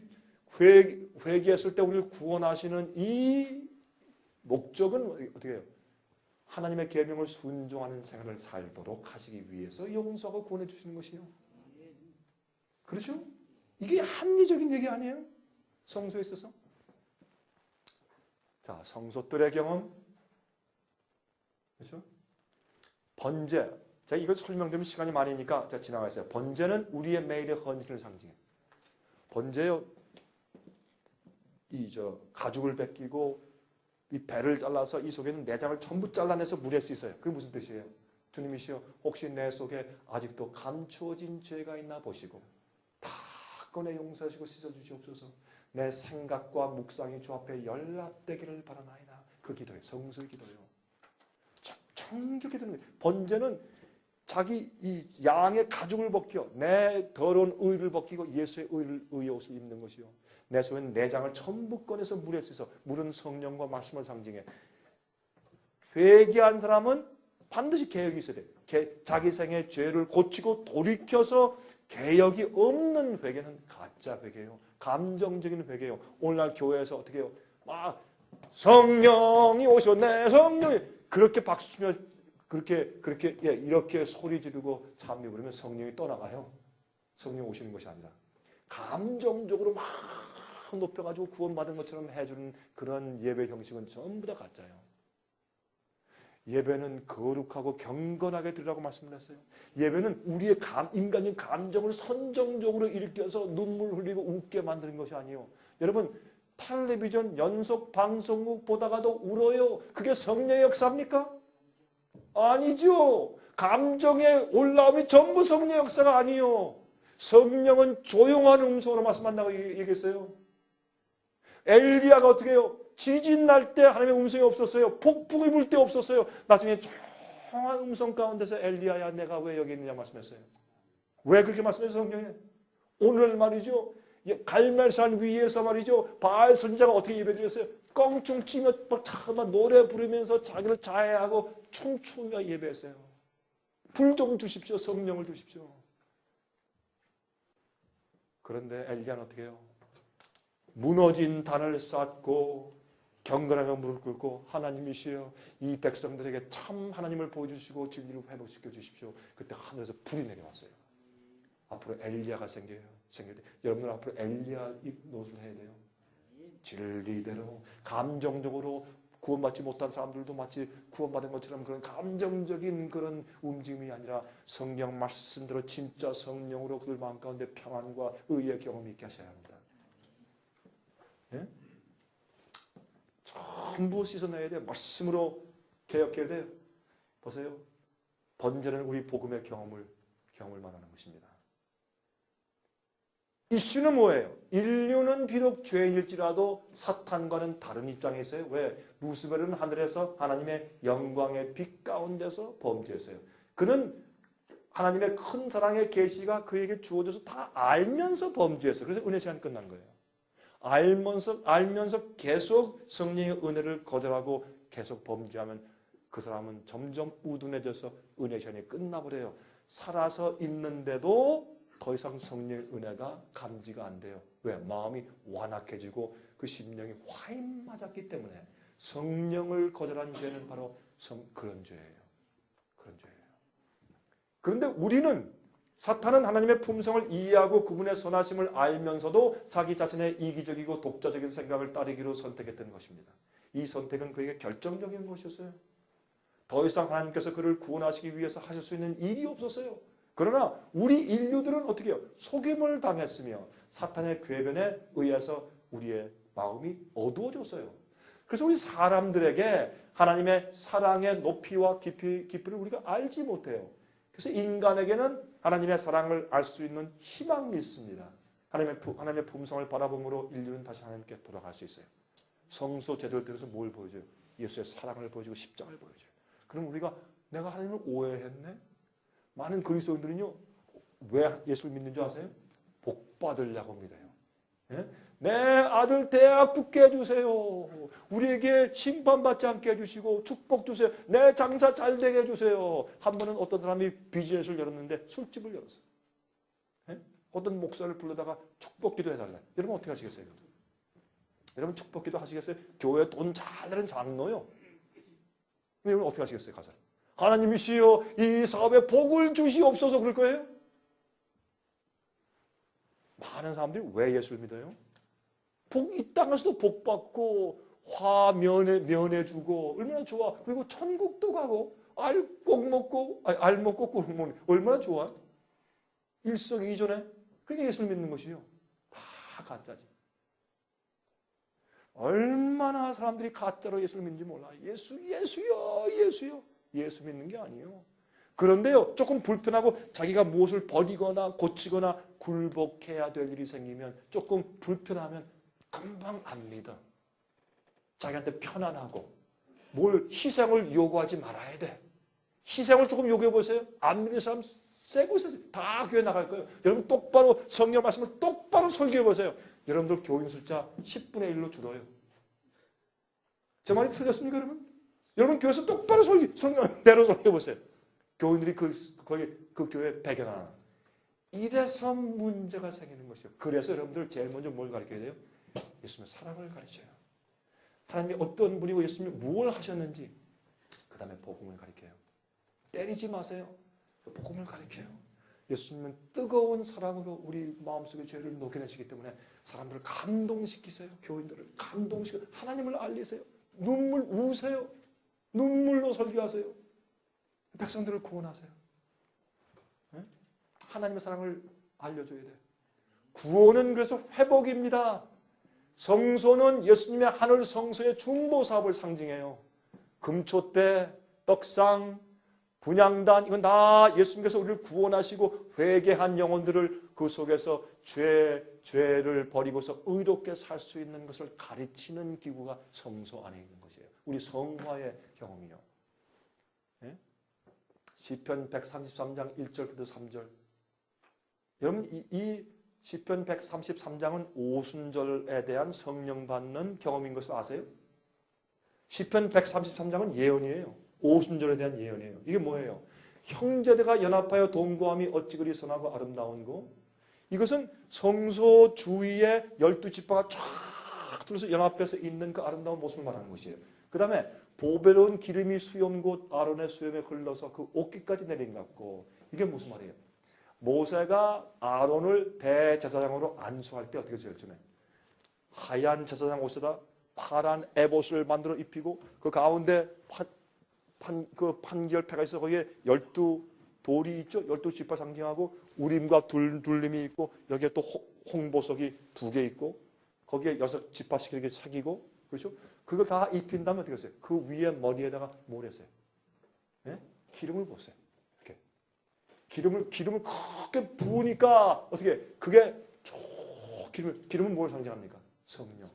회개했을 때 우리를 구원하시는 이 목적은 어떻게 해요? 하나님의 계명을 순종하는 생활을 살도록 하시기 위해서 용서하고 구원해 주시는 것이요. 그렇죠? 이게 합리적인 얘기 아니에요? 성소에 있어서. 자, 성소뜰의 경험. 그렇죠? 번제. 제가 이걸 설명드리면 시간이 많으니까 제가 지나가겠어요. 번제는 우리의 매일의 헌신을 상징해요. 번제요. 가죽을 벗기고 이 배를 잘라서 이 속에 있는 내장을 전부 잘라내서 물에 씻어요. 그게 무슨 뜻이에요? 주님이시여 혹시 내 속에 아직도 감추어진 죄가 있나 보시고 다 꺼내 용서하시고 씻어주시옵소서. 내 생각과 묵상이 주 앞에 연락되기를 바라나이다. 그 기도예요. 성수의 기도예요. 정겹게 드는 거예요. 번제는 자기 이 양의 가죽을 벗겨 내 더러운 의를 벗기고 예수의 의의 옷을 입는 것이요. 내 속에 내장을 전부 꺼내서 물에 씻어. 물은 성령과 말씀을 상징해. 회개한 사람은 반드시 개혁이 있어야 돼. 자기 생의 죄를 고치고 돌이켜서 개혁이 없는 회개는 가짜 회개예요. 감정적인 회개예요. 오늘날 교회에서 어떻게 해요? 막 성령이 오셨네. 성령이 그렇게 박수치며 그렇게 이렇게 소리 지르고 찬미 부르면 성령이 떠나가요. 성령 오시는 것이 아니라 감정적으로 막 높여가지고 구원받은 것처럼 해주는 그런 예배 형식은 전부 다 가짜예요. 예배는 거룩하고 경건하게 드리라고 말씀을 했어요. 예배는 우리의 인간적인 감정을 선정적으로 일으켜서 눈물 흘리고 웃게 만드는 것이 아니에요. 여러분 텔레비전 연속 방송국 보다가도 울어요. 그게 성령의 역사입니까? 아니죠. 감정의 올라옴이 전부 성령의 역사가 아니에요. 성령은 조용한 음성으로 말씀한다고 얘기했어요. 엘리야가 어떻게 해요? 지진 날 때 하나님의 음성이 없었어요. 폭풍이 불 때 없었어요. 나중에 조용한 음성 가운데서 엘리야야 내가 왜 여기 있느냐 말씀했어요. 왜 그렇게 말씀했어요 성경에? 오늘 말이죠. 갈멜산 위에서 말이죠. 바알 선지자가 어떻게 예배드렸어요? 껑충 치며 막 노래 부르면서 자기를 자해하고 춤추며 예배했어요. 불 좀 주십시오. 성령을 주십시오. 그런데 엘리야는 어떻게 해요? 무너진 단을 쌓고 경건하게 무릎 꿇고 하나님이시여 이 백성들에게 참 하나님을 보여주시고 진리를 회복시켜 주십시오. 그때 하늘에서 불이 내려왔어요. 앞으로 엘리야가 생길 때 여러분들 앞으로 엘리야 노릇을 해야 돼요. 진리대로 감정적으로 구원받지 못한 사람들도 마치 구원받은 것처럼 그런 감정적인 그런 움직임이 아니라 성경 말씀대로 진짜 성령으로 그들 마음 가운데 평안과 의의 경험이 있게 하셔야 합니다. 예? 전부 씻어내야 돼요. 말씀으로 개혁해야 돼요. 보세요. 번제는 우리 복음의 경험을 말하는 것입니다. 이슈는 뭐예요? 인류는 비록 죄인일지라도 사탄과는 다른 입장에 있어요. 왜? 루스벨은 하늘에서 하나님의 영광의 빛 가운데서 범죄했어요. 그는 하나님의 큰 사랑의 계시가 그에게 주어져서 다 알면서 범죄했어요. 그래서 은혜 시간이 끝난 거예요. 알면서 계속 성령의 은혜를 거절하고 계속 범죄하면 그 사람은 점점 우둔해져서 은혜 시간이 끝나버려요. 살아서 있는데도 더 이상 성령의 은혜가 감지가 안 돼요. 왜? 마음이 완악해지고 그 심령이 화인 맞았기 때문에 성령을 거절한 죄는 바로 그런 죄예요. 그런 죄예요. 그런데 우리는 사탄은 하나님의 품성을 이해하고 그분의 선하심을 알면서도 자기 자신의 이기적이고 독자적인 생각을 따르기로 선택했던 것입니다. 이 선택은 그에게 결정적인 것이었어요. 더 이상 하나님께서 그를 구원하시기 위해서 하실 수 있는 일이 없었어요. 그러나 우리 인류들은 어떻게 해요? 속임을 당했으며 사탄의 궤변에 의해서 우리의 마음이 어두워졌어요. 그래서 우리 사람들에게 하나님의 사랑의 높이와 깊이를 우리가 알지 못해요. 그래서 인간에게는 하나님의 사랑을 알 수 있는 희망이 있습니다. 하나님의 품성을 바라봄으로 인류는 다시 하나님께 돌아갈 수 있어요. 성소 제도를 통해서 뭘 보여줘요? 예수의 사랑을 보여주고 십자가를 보여줘요. 그럼 우리가 내가 하나님을 오해했네? 많은 그리스도인들은요. 왜 예수를 믿는 줄 아세요? 복 받으려고 믿어요. 예? 내 아들 대학 붙게 해주세요. 우리에게 심판받지 않게 해주시고 축복 주세요. 내 장사 잘 되게 해주세요. 한 번은 어떤 사람이 비즈니스를 열었는데 술집을 열었어요. 예? 어떤 목사를 불러다가 축복기도 해달라. 여러분 어떻게 하시겠어요? 여러분 축복기도 하시겠어요? 교회 돈 잘 내는 장로요. 여러분 어떻게 하시겠어요? 가서 하나님이시여 이 사업에 복을 주시옵소서 그럴 거예요? 많은 사람들이 왜 예수를 믿어요? 이 땅에서도 복 받고 화 면해주고 얼마나 좋아. 그리고 천국도 가고 알 먹고 꿀 먹는 얼마나 좋아. 일석이조네. 그러니까 예수를 믿는 것이요. 다 가짜지. 얼마나 사람들이 가짜로 예수를 믿는지 몰라. 예수요. 예수 믿는 게 아니에요. 그런데요, 조금 불편하고 자기가 무엇을 버리거나 고치거나 굴복해야 될 일이 생기면 조금 불편하면 금방 안 믿어. 자기한테 편안하고 뭘 희생을 요구하지 말아야 돼. 희생을 조금 요구해 보세요. 안 믿는 사람 세고 있어요. 다 교회 나갈 거예요. 여러분 똑바로 성경 말씀을 똑바로 설교해 보세요. 여러분들 교인 숫자 10분의 1로 줄어요. 제 말이 틀렸습니까, 여러분? 여러분 교회에서 똑바로 성경대로 설교해 보세요. 교인들이 그 교회 배경하나. 이래서 문제가 생기는 것이요. 그래서 여러분들 제일 먼저 뭘 가르쳐야 돼요? 예수님의 사랑을 가르쳐요. 하나님이 어떤 분이고 예수님이 무엇을 하셨는지 그 다음에 복음을 가르쳐요. 때리지 마세요. 복음을 가르쳐요. 예수님은 뜨거운 사랑으로 우리 마음속의 죄를 녹여내시기 때문에 사람들을 감동시키세요. 교인들을 감동시키세요. 하나님을 알리세요. 눈물 우세요. 눈물로 설교하세요. 백성들을 구원하세요. 네? 하나님의 사랑을 알려줘야 돼요. 구원은 그래서 회복입니다. 성소는 예수님의 하늘 성소의 중보 사업을 상징해요. 금초 때 떡상 분향단, 이건 다 예수님께서 우리를 구원하시고 회개한 영혼들을 그 속에서 죄를 버리고서 의롭게 살 수 있는 것을 가르치는 기구가 성소 안에 있는 것이에요. 우리 성화의 경험이요. 예? 시편 133장 1절부터 3절. 여러분 이 시편 133장은 오순절에 대한 성령 받는 경험인 것을 아세요? 시편 133장은 예언이에요. 오순절에 대한 예언이에요. 이게 뭐예요? 형제들과 연합하여 동거함이 어찌 그리 선하고 아름다운고. 이것은 성소 주위에 12지파가 쫙 둘러서 연합해서 있는 그 아름다운 모습을 말하는 것이에요. 그 다음에 보배로운 기름이 수염 아론의 수염에 흘러서 그 옷깃까지 내린 것 같고. 이게 무슨 말이에요? 모세가 아론을 대제사장으로 안수할 때 어떻게 제일 전에 하얀 제사장 옷에다 파란 에봇을 만들어 입히고 그 가운데 그 판결패가 있어 거기에 12돌이 있죠. 12지파 상징하고 우림과 둘림이 있고 여기에 또 홍보석이 2개 있고 거기에 6지파씩 이렇게 새기고 그렇죠. 그걸 다 입힌 다음에 어떻게 했어요? 그 위에 머리에다가 뭘 했어요? 예? 기름을 부었어요. 이렇게 기름을 크게 부으니까 어떻게 그게 기름은 뭘 상징합니까? 성령.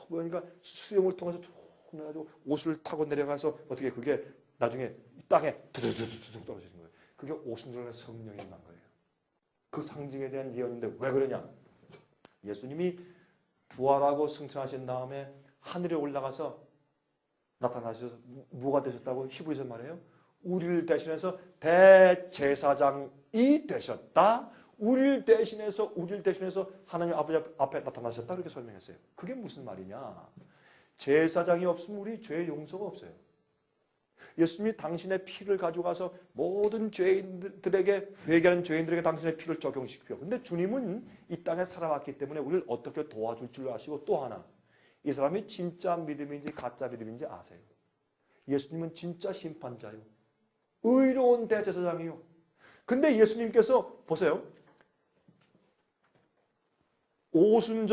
그러니까 수염을 통해서 쭉 내가지고 옷을 타고 내려가서 어떻게 그게 나중에 땅에 두두두두둑 떨어지는 거예요. 그게 오순절의 성령이 임한 거예요. 그 상징에 대한 예언인데 왜 그러냐? 예수님이 부활하고 승천하신 다음에 하늘에 올라가서 나타나셔서 뭐가 되셨다고 히브리서 말해요? 우리를 대신해서 대제사장이 되셨다. 우리를 대신해서 하나님 아버지 앞에 나타나셨다. 그렇게 설명했어요. 그게 무슨 말이냐? 제사장이 없으면 우리 죄의 용서가 없어요. 예수님이 당신의 피를 가져가서 모든 죄인들에게 회개하는 죄인들에게 당신의 피를 적용시키고 근데 주님은 이 땅에 살아왔기 때문에 우리를 어떻게 도와줄 줄 아시고 또 하나 이 사람이 진짜 믿음인지 가짜 믿음인지 아세요. 예수님은 진짜 심판자요. 의로운 대제사장이요. 근데 예수님께서 보세요. 오순은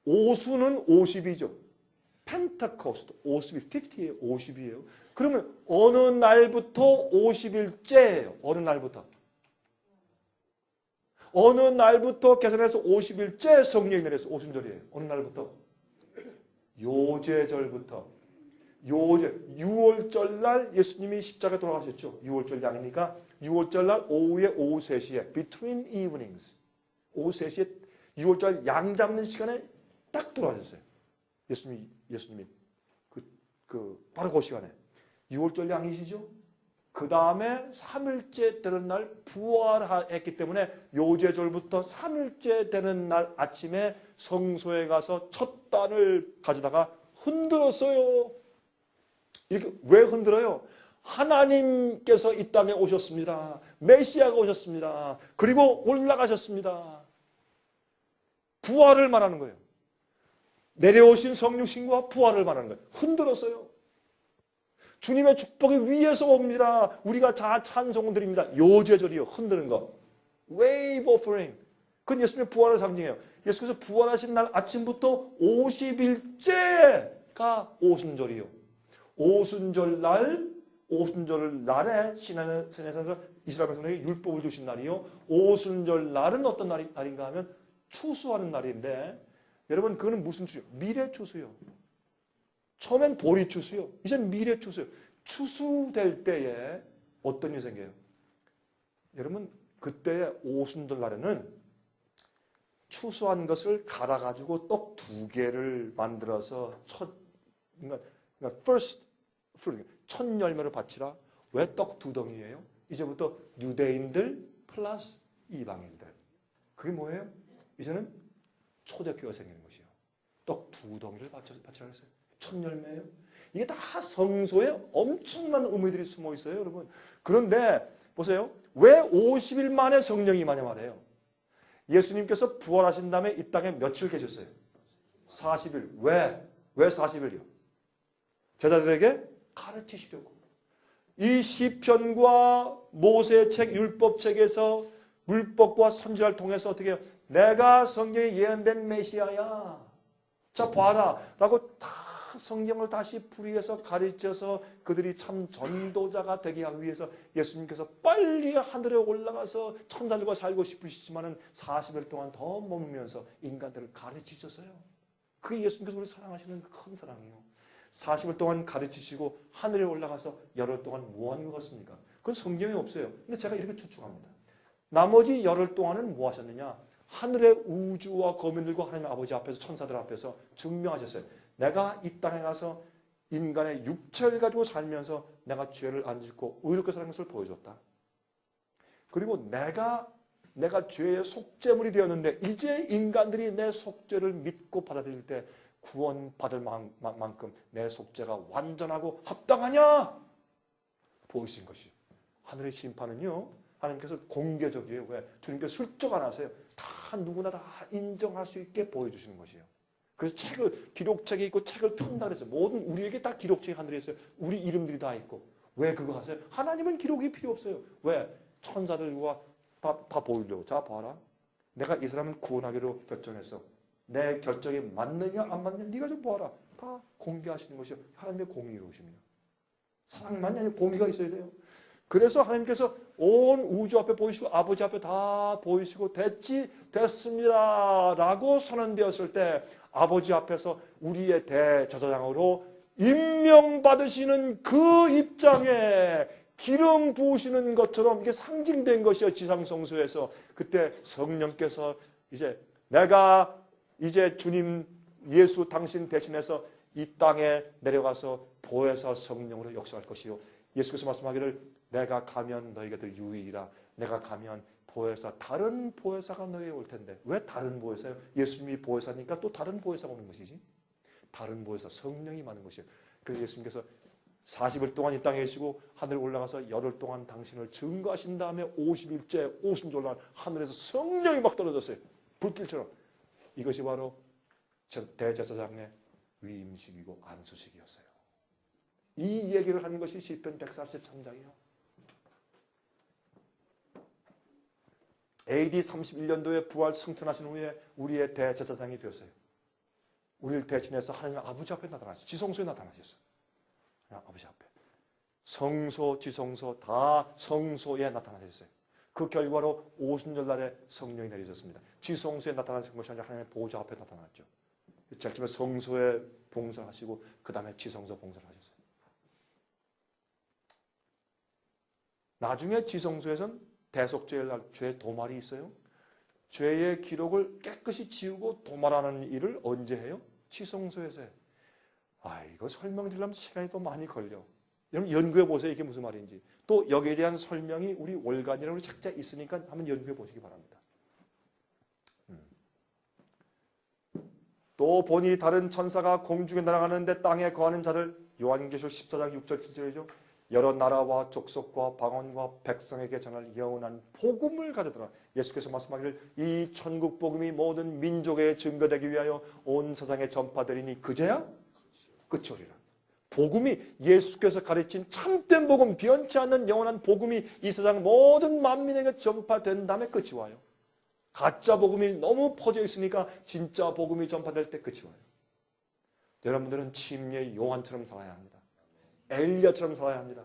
50이죠. 펜타코스트 50이에요. 50이에요. 그러면 어느 날부터 50일째예요. 어느 날부터 계산해서 50일째 성령이 내려서 오순절이에요. 어느 날부터? 요제절부터. 6월절 날 예수님이 십자가에 돌아가셨죠. 6월절 양이니까 6월절 날 오후 3시에 between evenings 오후 3시에 6월절 양 잡는 시간에 딱 돌아가셨어요. 예수님이 바로 그 시간에 6월절 양이시죠. 그 다음에 3일째 되는 날 부활했기 때문에 요제절부터 3일째 되는 날 아침에 성소에 가서 첫 단을 가져다가 흔들었어요. 이렇게 왜 흔들어요? 하나님께서 이 땅에 오셨습니다. 메시아가 오셨습니다. 그리고 올라가셨습니다. 부활을 말하는 거예요. 내려오신 성육신과 부활을 말하는 거예요. 흔들었어요. 주님의 축복이 위에서 옵니다. 우리가 찬송을 드립니다. 요제절이요. 흔드는 거. Wave offering. 그건 예수님의 부활을 상징해요. 예수께서 부활하신 날 아침부터 50일째가 오순절이요. 오순절 날에 시내에서 이스라엘 백성에게 율법을 주신 날이요. 오순절 날은 어떤 날인가 하면 추수하는 날인데 여러분 그거는 무슨 추수요? 미래 추수요. 처음엔 보리 추수요. 이젠 미래 추수요. 추수될 때에 어떤 일이 생겨요? 여러분 그때의 오순절 날에는 추수한 것을 갈아가지고 떡 2개를 만들어서 그러니까 first fruit, 첫 열매를 바치라. 왜 떡 2덩이예요? 이제부터 유대인들 플러스 이방인들. 그게 뭐예요? 이제는 초대교회가 생기는 것이에요. 떡 2덩이를 바치라 했어요. 첫 열매예요. 이게 다 성소에 엄청난 의미들이 숨어 있어요, 여러분. 그런데 보세요. 왜 50일 만에 성령이 임하냐 말이에요. 예수님께서 부활하신 다음에 이 땅에 며칠 계셨어요? 40일. 왜 40일이요? 제자들에게 가르치시려고. 이 시편과 모세의 책, 율법책에서 율법과 선지자를 통해서 어떻게 해요? 내가 성경에 예언된 메시아야. 자 봐라. 라고 다 성경을 다시 풀이해서 가르쳐서 그들이 참 전도자가 되게 하기 위해서 예수님께서 빨리 하늘에 올라가서 천사들과 살고 싶으시지만은 40일 동안 더 머물면서 인간들을 가르치셨어요. 그게 예수님께서 우리 사랑하시는 큰 사랑이에요. 40일 동안 가르치시고 하늘에 올라가서 열흘 동안 뭐 하는 것 같습니까? 그건 성경에 없어요. 근데 제가 이렇게 추측합니다. 나머지 열흘 동안은 뭐 하셨느냐? 하늘의 우주와 거민들과 하나님 아버지 앞에서 천사들 앞에서 증명하셨어요. 내가 이 땅에 가서 인간의 육체를 가지고 살면서 내가 죄를 안 짓고 의롭게 사는 것을 보여줬다. 그리고 내가 죄의 속죄물이 되었는데 이제 인간들이 내 속죄를 믿고 받아들일 때 구원받을 만큼 내 속죄가 완전하고 합당하냐? 보이신 것이. 하늘의 심판은요. 하나님께서 공개적이에요. 왜? 주님께서 슬쩍 안 하세요. 다 누구나 다 인정할 수 있게 보여주시는 것이에요. 그래서 기록책이 있고 책을 편다 그랬어요. 모든 우리에게 다 기록책이 하늘에 있어요. 우리 이름들이 다 있고. 왜 그거 하세요? 하나님은 기록이 필요 없어요. 왜? 천사들과 다 보이려고. 자 봐라. 내가 이 사람을 구원하기로 결정했어. 내 결정이 맞느냐 안 맞느냐 네가 좀 보아라. 다 공개하시는 것이 하나님의 공의로우십니다. 사랑만이 아니라 공의가 있어야 돼요. 그래서 하나님께서 온 우주 앞에 보이시고 아버지 앞에 다 보이시고 됐습니다 라고 선언되었을 때 아버지 앞에서 우리의 대제사장으로 임명받으시는 그 입장에 기름 부으시는 것처럼 이게 상징된 것이요. 지상성소에서 그때 성령께서 이제 내가 이제 주님 예수 당신 대신해서 이 땅에 내려가서 보혜사 성령으로 역사할 것이요. 예수께서 말씀하기를 내가 가면 너희가 유익이라. 내가 가면 보혜사 다른 보혜사가 너희에 올 텐데. 왜 다른 보혜사요? 예수님이 보혜사니까 또 다른 보혜사가 오는 것이지. 다른 보혜사 성령이 많은 것이에요. 그래서 예수님께서 40일 동안 이 땅에 계시고 하늘에 올라가서 열흘 동안 당신을 증거하신 다음에 50일째 오순절날 하늘에서 성령이 막 떨어졌어요. 불길처럼. 이것이 바로 대제사장의 위임식이고 안수식이었어요. 이 얘기를 하는 것이 시편 143장이에요. AD 31년도에 부활 승천하신 후에 우리의 대제사장이 되었어요. 우리를 대신해서 하나님 아버지 앞에 나타나셨어요. 지성소에 나타나셨어요. 아버지 앞에. 성소, 지성소 다 성소에 나타나셨어요. 그 결과로 오순절날에 성령이 내려졌습니다. 지성소에 나타나신 것이 아니라 하나님의 보좌 앞에 나타났죠. 제일 처음에 성소에 봉사하시고 그 다음에 지성소 봉사를 하셨어요. 나중에 지성소에서는 대속죄의 날 죄 도말이 있어요. 죄의 기록을 깨끗이 지우고 도말하는 일을 언제 해요? 지성소에서 해요. 이거 설명드리려면 시간이 또 많이 걸려. 여러분 연구해 보세요. 이게 무슨 말인지. 또 여기에 대한 설명이 우리 월간이라고 책자에 있으니까 한번 연구해 보시기 바랍니다. 또 보니 다른 천사가 공중에 날아가는데 땅에 거하는 자를 요한계시록 14장 6절 7절이죠. 여러 나라와 족속과 방언과 백성에게 전할 영원한 복음을 가져다라. 예수께서 말씀하기를 이 천국 복음이 모든 민족에 증거되기 위하여 온 세상에 전파되리니 그제야 끝이 오리라. 복음이 예수께서 가르친 참된 복음, 변치 않는 영원한 복음이 이 세상 모든 만민에게 전파된 다음에 끝이 와요. 가짜 복음이 너무 퍼져 있으니까 진짜 복음이 전파될 때 끝이 와요. 여러분들은 침례의 요한처럼 살아야 합니다. 엘리야처럼 살아야 합니다.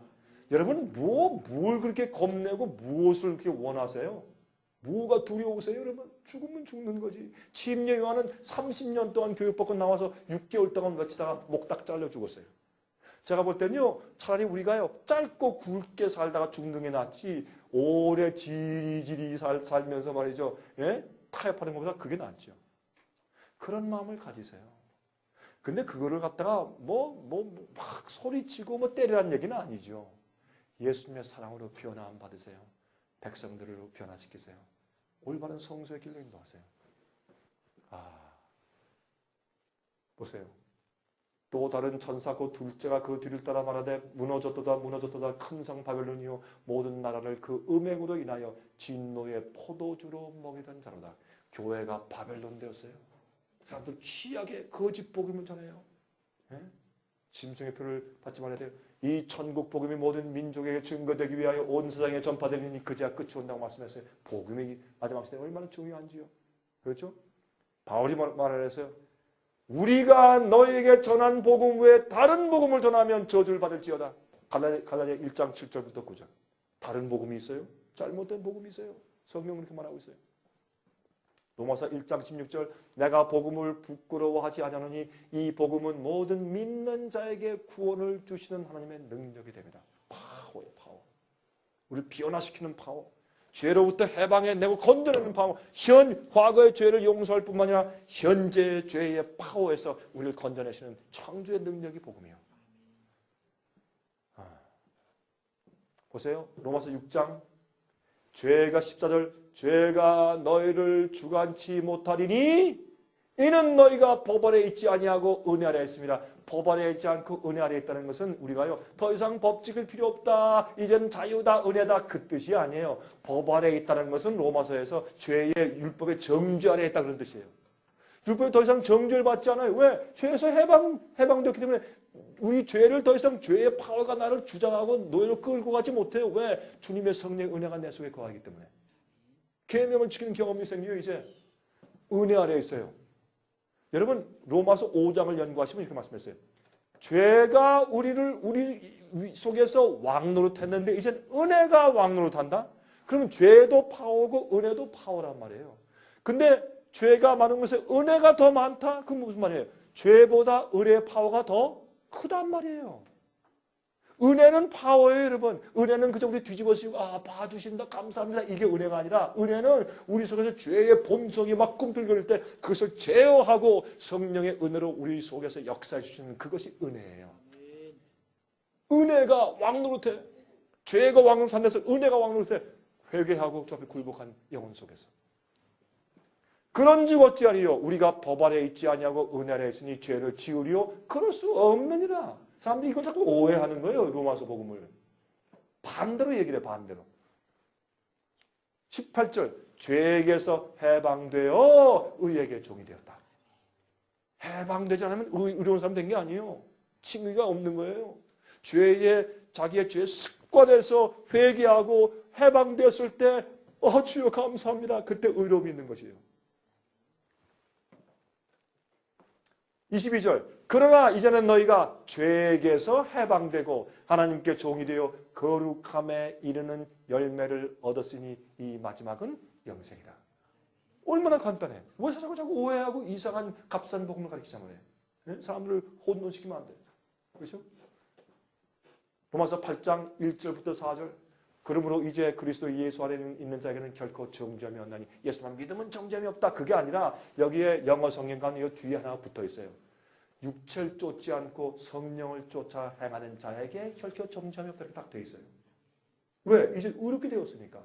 여러분 뭘 그렇게 겁내고 무엇을 그렇게 원하세요? 뭐가 두려우세요? 여러분 죽으면 죽는 거지. 침례 요한은 30년 동안 교육받고 나와서 6개월 동안 외치다가 목딱 잘려 죽었어요. 제가 볼 때는요 차라리 우리가요 짧고 굵게 살다가 죽는 게 낫지 오래 지리지리 살면서 말이죠. 예? 타협하는 것보다 그게 낫죠. 그런 마음을 가지세요. 근데 그거를 갖다가 막 소리치고 때리라는 얘기는 아니죠. 예수님의 사랑으로 변화함 받으세요. 백성들을 변화시키세요. 올바른 성소의 길로 인도하세요. 보세요. 또 다른 천사 곧 둘째가 그 뒤를 따라 말하되 무너졌도다 큰 성 바벨론이요 모든 나라를 그 음행으로 인하여 진노의 포도주로 먹이던 자로다. 교회가 바벨론 되었어요. 사람들 취하게 거짓 복음을 전해요. 예? 짐승의 표를 받지 말아야 돼요. 이 천국 복음이 모든 민족에게 증거되기 위하여 온 세상에 전파되리니 그제야 끝이 온다고 말씀했어요. 복음이 마지막 시대에 얼마나 중요한지요. 그렇죠? 바울이 말을 했어요. 우리가 너에게 전한 복음 외에 다른 복음을 전하면 저주를 받을지어다. 갈라디아 1장 7절부터 9절. 다른 복음이 있어요? 잘못된 복음이 있어요? 성경은 그렇게 말하고 있어요. 로마서 1장 16절 내가 복음을 부끄러워하지 않으니 이 복음은 모든 믿는 자에게 구원을 주시는 하나님의 능력이 됩니다. 파워예요, 파워. 우리를 변화시키는 파워. 죄로부터 해방해내고 건드리는 파워. 과거의 죄를 용서할 뿐만 아니라 현재의 죄의 파워에서 우리를 건져내시는 창조의 능력이 복음이에요. 보세요. 로마서 6장 죄가 14절 죄가 너희를 주관치 못하리니 이는 너희가 법 아래 있지 아니하고 은혜 아래 있습니다. 법 아래 있지 않고 은혜 아래 있다는 것은 우리가요 더 이상 법 지킬 필요 없다. 이젠 자유다 은혜다 그 뜻이 아니에요. 법 아래 있다는 것은 로마서에서 죄의 율법의 정죄 아래 있다 그런 뜻이에요. 율법이 더 이상 정죄를 받지 않아요. 왜? 죄에서 해방되었기 때문에 우리 죄를 더 이상 죄의 파워가 나를 주장하고 노예로 끌고 가지 못해요. 왜? 주님의 성령의 은혜가 내 속에 거하기 때문에. 계명을 지키는 경험이 생겨요. 이제 은혜 아래에 있어요. 여러분 로마서 5장을 연구하시면 이렇게 말씀했어요. 죄가 우리 속에서 왕노릇했는데 이제 은혜가 왕노릇한다? 그러면 죄도 파워고 은혜도 파워란 말이에요. 근데 죄가 많은 것에 은혜가 더 많다? 그건 무슨 말이에요? 죄보다 은혜의 파워가 더 크단 말이에요. 은혜는 파워예요, 여러분. 은혜는 그저 우리 뒤집어쓰고 봐주신다, 감사합니다. 이게 은혜가 아니라 은혜는 우리 속에서 죄의 본성이 막 꿈틀거릴 때 그것을 제어하고 성령의 은혜로 우리 속에서 역사해 주시는 그것이 은혜예요. 은혜가 왕노릇해. 죄가 왕노릇한 데서 은혜가 왕노릇해. 회개하고 저 앞에 굴복한 영혼 속에서. 그런즉 어찌하리요? 우리가 법 아래 있지 아니하고 은혜 아래 있으니 죄를 지으리요? 그럴 수 없느니라. 사람들이 이걸 자꾸 오해하는 거예요. 로마서 복음을. 반대로 얘기를 해요. 반대로. 18절 죄에게서 해방되어 의에게 종이 되었다. 해방되지 않으면 의로운 사람 된 게 아니에요. 칭의가 없는 거예요. 자기의 죄의 습관에서 회개하고 해방되었을 때 주여 감사합니다. 그때 의로움이 있는 것이에요. 22절 그러나 이제는 너희가 죄에게서 해방되고 하나님께 종이 되어 거룩함에 이르는 열매를 얻었으니 이 마지막은 영생이라. 얼마나 간단해. 왜 자꾸 오해하고 이상한 값싼 복음을 가르치자고 해. 네? 사람들을 혼돈시키면 안 돼. 그렇죠? 로마서 8장 1절부터 4절 그러므로 이제 그리스도 예수 안에 있는 자에게는 결코 정죄함이 없나니 예수만 믿으면 정죄함이 없다. 그게 아니라 여기에 영어 성경과는 이 뒤에 하나 붙어 있어요. 육체를 쫓지 않고 성령을 쫓아 행하는 자에게 결코 정죄함이 없다. 이렇게 딱 돼 있어요. 왜? 이제 의롭게 되었으니까.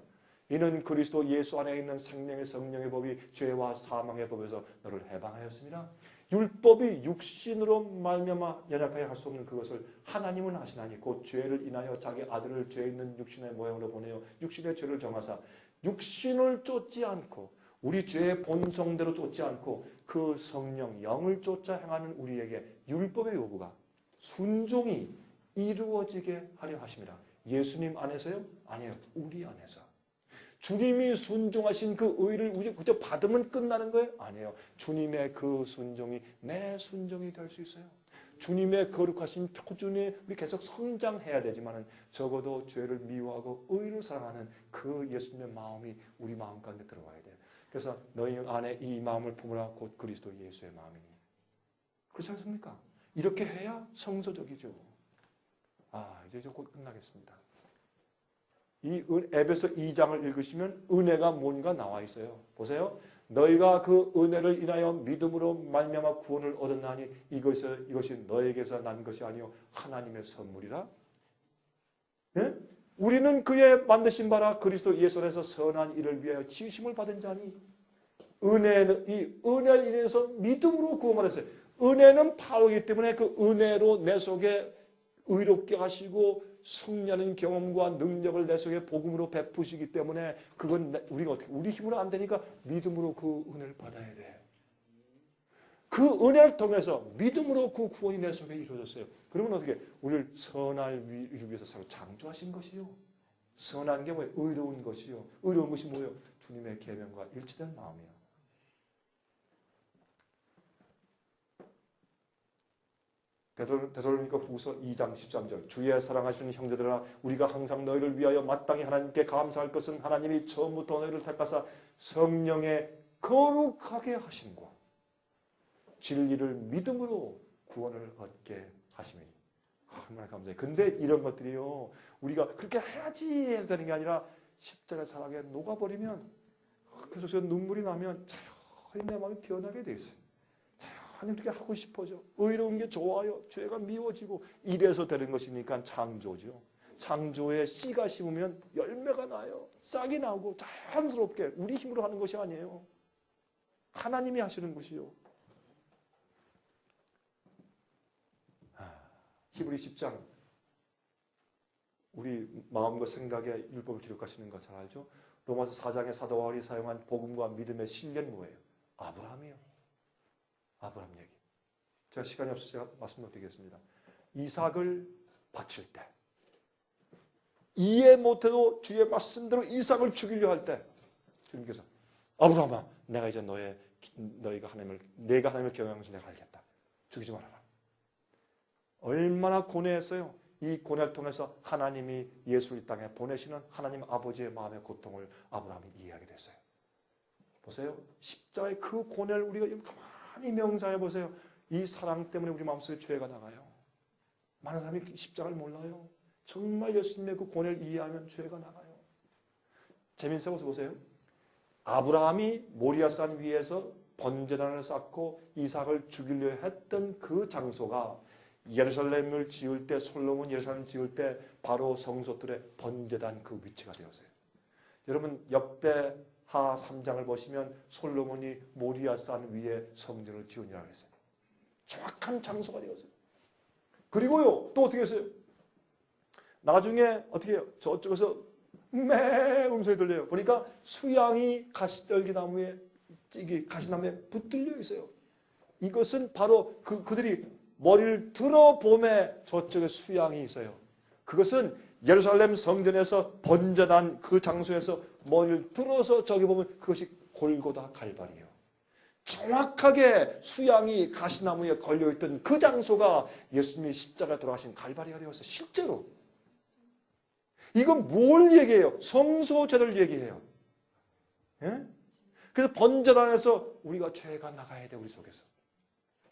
이는 그리스도 예수 안에 있는 생명의 성령의 법이 죄와 사망의 법에서 너를 해방하였습니다. 율법이 육신으로 말미암아 연약하게 할 수 없는 그것을 하나님은 하시나니 곧 죄를 인하여 자기 아들을 죄 있는 육신의 모양으로 보내어 육신의 죄를 정하사 육신을 쫓지 않고 우리 죄의 본성대로 쫓지 않고 그 성령 영을 쫓아 행하는 우리에게 율법의 요구가 순종이 이루어지게 하려 하십니다. 예수님 안에서요? 아니에요. 우리 안에서. 주님이 순종하신 그 의를 우리 그저 받으면 끝나는 거예요? 아니에요. 주님의 그 순종이 내 순종이 될 수 있어요. 주님의 거룩하신 표준에 우리 계속 성장해야 되지만은 적어도 죄를 미워하고 의를 사랑하는 그 예수님의 마음이 우리 마음 가운데 들어와야 돼요. 그래서 너희 안에 이 마음을 품으라 곧 그리스도 예수의 마음이니. 그렇지 않습니까? 이렇게 해야 성서적이죠. 이제 곧 끝나겠습니다. 이 에베소 2장을 읽으시면 은혜가 뭔가 나와 있어요. 보세요. 너희가 그 은혜를 인하여 믿음으로 말미암아 구원을 얻었나니 이것이 너에게서 난 것이 아니요 하나님의 선물이라. 네? 우리는 그의 만드신 바라 그리스도 예수 안에서 선한 일을 위하여 지으심을 받은 자니 은혜는 이 은혜를 인해서 믿음으로 구원을 했어요. 은혜는 파워이기 때문에 그 은혜로 내 속에 의롭게 하시고 승리하는 경험과 능력을 내 속에 복음으로 베푸시기 때문에 그건 우리가 어떻게 우리 힘으로 안 되니까 믿음으로 그 은혜를 받아야 돼. 그 은혜를 통해서 믿음으로 그 구원이 내 속에 이루어졌어요. 그러면 어떻게 우리를 선할 일을 위해서 서로 창조하신 것이요. 선한 게 뭐예요? 의로운 것이요. 의로운 것이 뭐예요? 주님의 계명과 일치된 마음이에요. 데살로니가 후서 2장 13절 주의 사랑하시는 형제들아 우리가 항상 너희를 위하여 마땅히 하나님께 감사할 것은 하나님이 처음부터 너희를 택하사 성령의 거룩하게 하심과 진리를 믿음으로 구원을 얻게 하심이니. 얼마나 감사해요. 근데 이런 것들이요 우리가 그렇게 해야지 해서 되는 게 아니라 십자가 사랑에 녹아버리면 그 속에서 눈물이 나면 자연히 내 마음이 변하게 돼 있어요. 하나님 그렇게 하고 싶어져. 의로운 게 좋아요. 죄가 미워지고 이래서 되는 것이니까 창조죠. 창조에 씨가 심으면 열매가 나요. 싹이 나고 자연스럽게 우리 힘으로 하는 것이 아니에요. 하나님이 하시는 것이요. 히브리 10장 우리 마음과 생각에 율법을 기록하시는 거 잘 알죠? 로마서 4장의 사도 바울이 사용한 복음과 믿음의 실계는 뭐예요? 아브라함이요. 아브라함 얘기. 제가 시간이 없어서 제가 말씀 못 드리겠습니다. 이삭을 바칠 때 이해 못해도 주의 말씀대로 이삭을 죽이려 할 때 주님께서 아브라함아 내가 이제 내가 하나님을 경외하면서 내가 알겠다. 죽이지 말아라. 얼마나 고뇌했어요. 이 고뇌를 통해서 하나님이 예수를 이 땅에 보내시는 하나님 아버지의 마음의 고통을 아브라함이 이해하게 됐어요. 보세요. 십자가의 그 고뇌를 우리가 가만히 명상해 보세요. 이 사랑 때문에 우리 마음속에 죄가 나가요. 많은 사람이 십자가를 몰라요. 정말 예수님의 그 고뇌를 이해하면 죄가 나가요. 재밌어서 보세요. 아브라함이 모리아산 위에서 번제단을 쌓고 이삭을 죽이려 했던 그 장소가 예루살렘을 지을 때 솔로몬 예루살렘을 지을 때 바로 성소들의 번제단 그 위치가 되었어요. 여러분 역대하 3장을 보시면 솔로몬이 모리아산 위에 성전을 지으니라고 했어요. 정확한 장소가 되었어요. 그리고요 또 어떻게 했어요? 나중에 어떻게 해요? 저쪽에서 매 음성이 들려요. 보니까 수양이 가시떨기나무에 가시나무에 붙들려 있어요. 이것은 바로 그들이 머리를 들어봄에 저쪽에 수양이 있어요. 그것은 예루살렘 성전에서 번제단 그 장소에서 머리를 들어서 저기 보면 그것이 골고다 갈발이에요. 정확하게 수양이 가시나무에 걸려있던 그 장소가 예수님이 십자가에 돌아가신 갈발이가 되었어요. 실제로. 이건 뭘 얘기해요? 성소제를 얘기해요. 예? 그래서 번제단에서 우리가 죄가 나가야 돼 우리 속에서.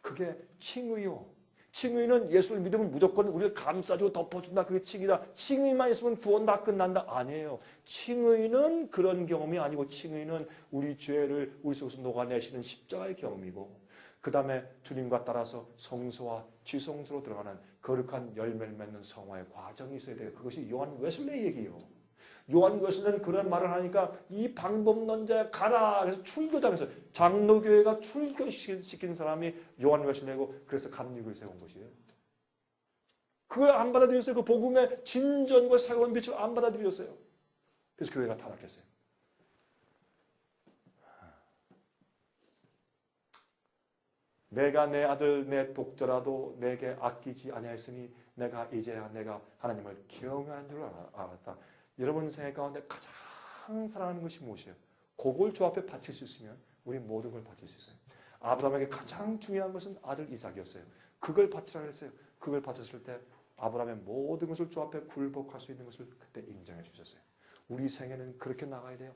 그게 칭의요. 칭의는 예수를 믿으면 무조건 우리를 감싸주고 덮어준다. 그게 칭의다. 칭의만 있으면 구원 다 끝난다. 아니에요. 칭의는 그런 경험이 아니고 칭의는 우리 죄를 우리 속에서 녹아내시는 십자가의 경험이고 그 다음에 주님과 따라서 성소와 지성소로 들어가는 거룩한 열매를 맺는 성화의 과정이 있어야 돼요. 그것이 요한 웨슬레이 얘기예요. 요한 웨슬레는 그런 말을 하니까 이 방법론자에 가라. 그래서 출교당해서 장로교회가 출교시킨 사람이 요한 웨슬레이고 그래서 감리교를 세운 것이에요. 그걸 안 받아들였어요. 그 복음의 진전과 새로운 빛을 안 받아들였어요. 그래서 교회가 타락했어요. 내가 내 아들 내 독자라도 내게 아끼지 아니하였으니 내가 이제야 내가 하나님을 경외하는 줄 알았다. 여러분 생애 가운데 가장 사랑하는 것이 무엇이에요? 그걸 주 앞에 바칠 수 있으면 우리 모든 걸 바칠 수 있어요. 아브라함에게 가장 중요한 것은 아들 이삭이었어요. 그걸 바치라고 했어요. 그걸 바쳤을 때 아브라함의 모든 것을 주 앞에 굴복할 수 있는 것을 그때 인정해 주셨어요. 우리 생애는 그렇게 나가야 돼요.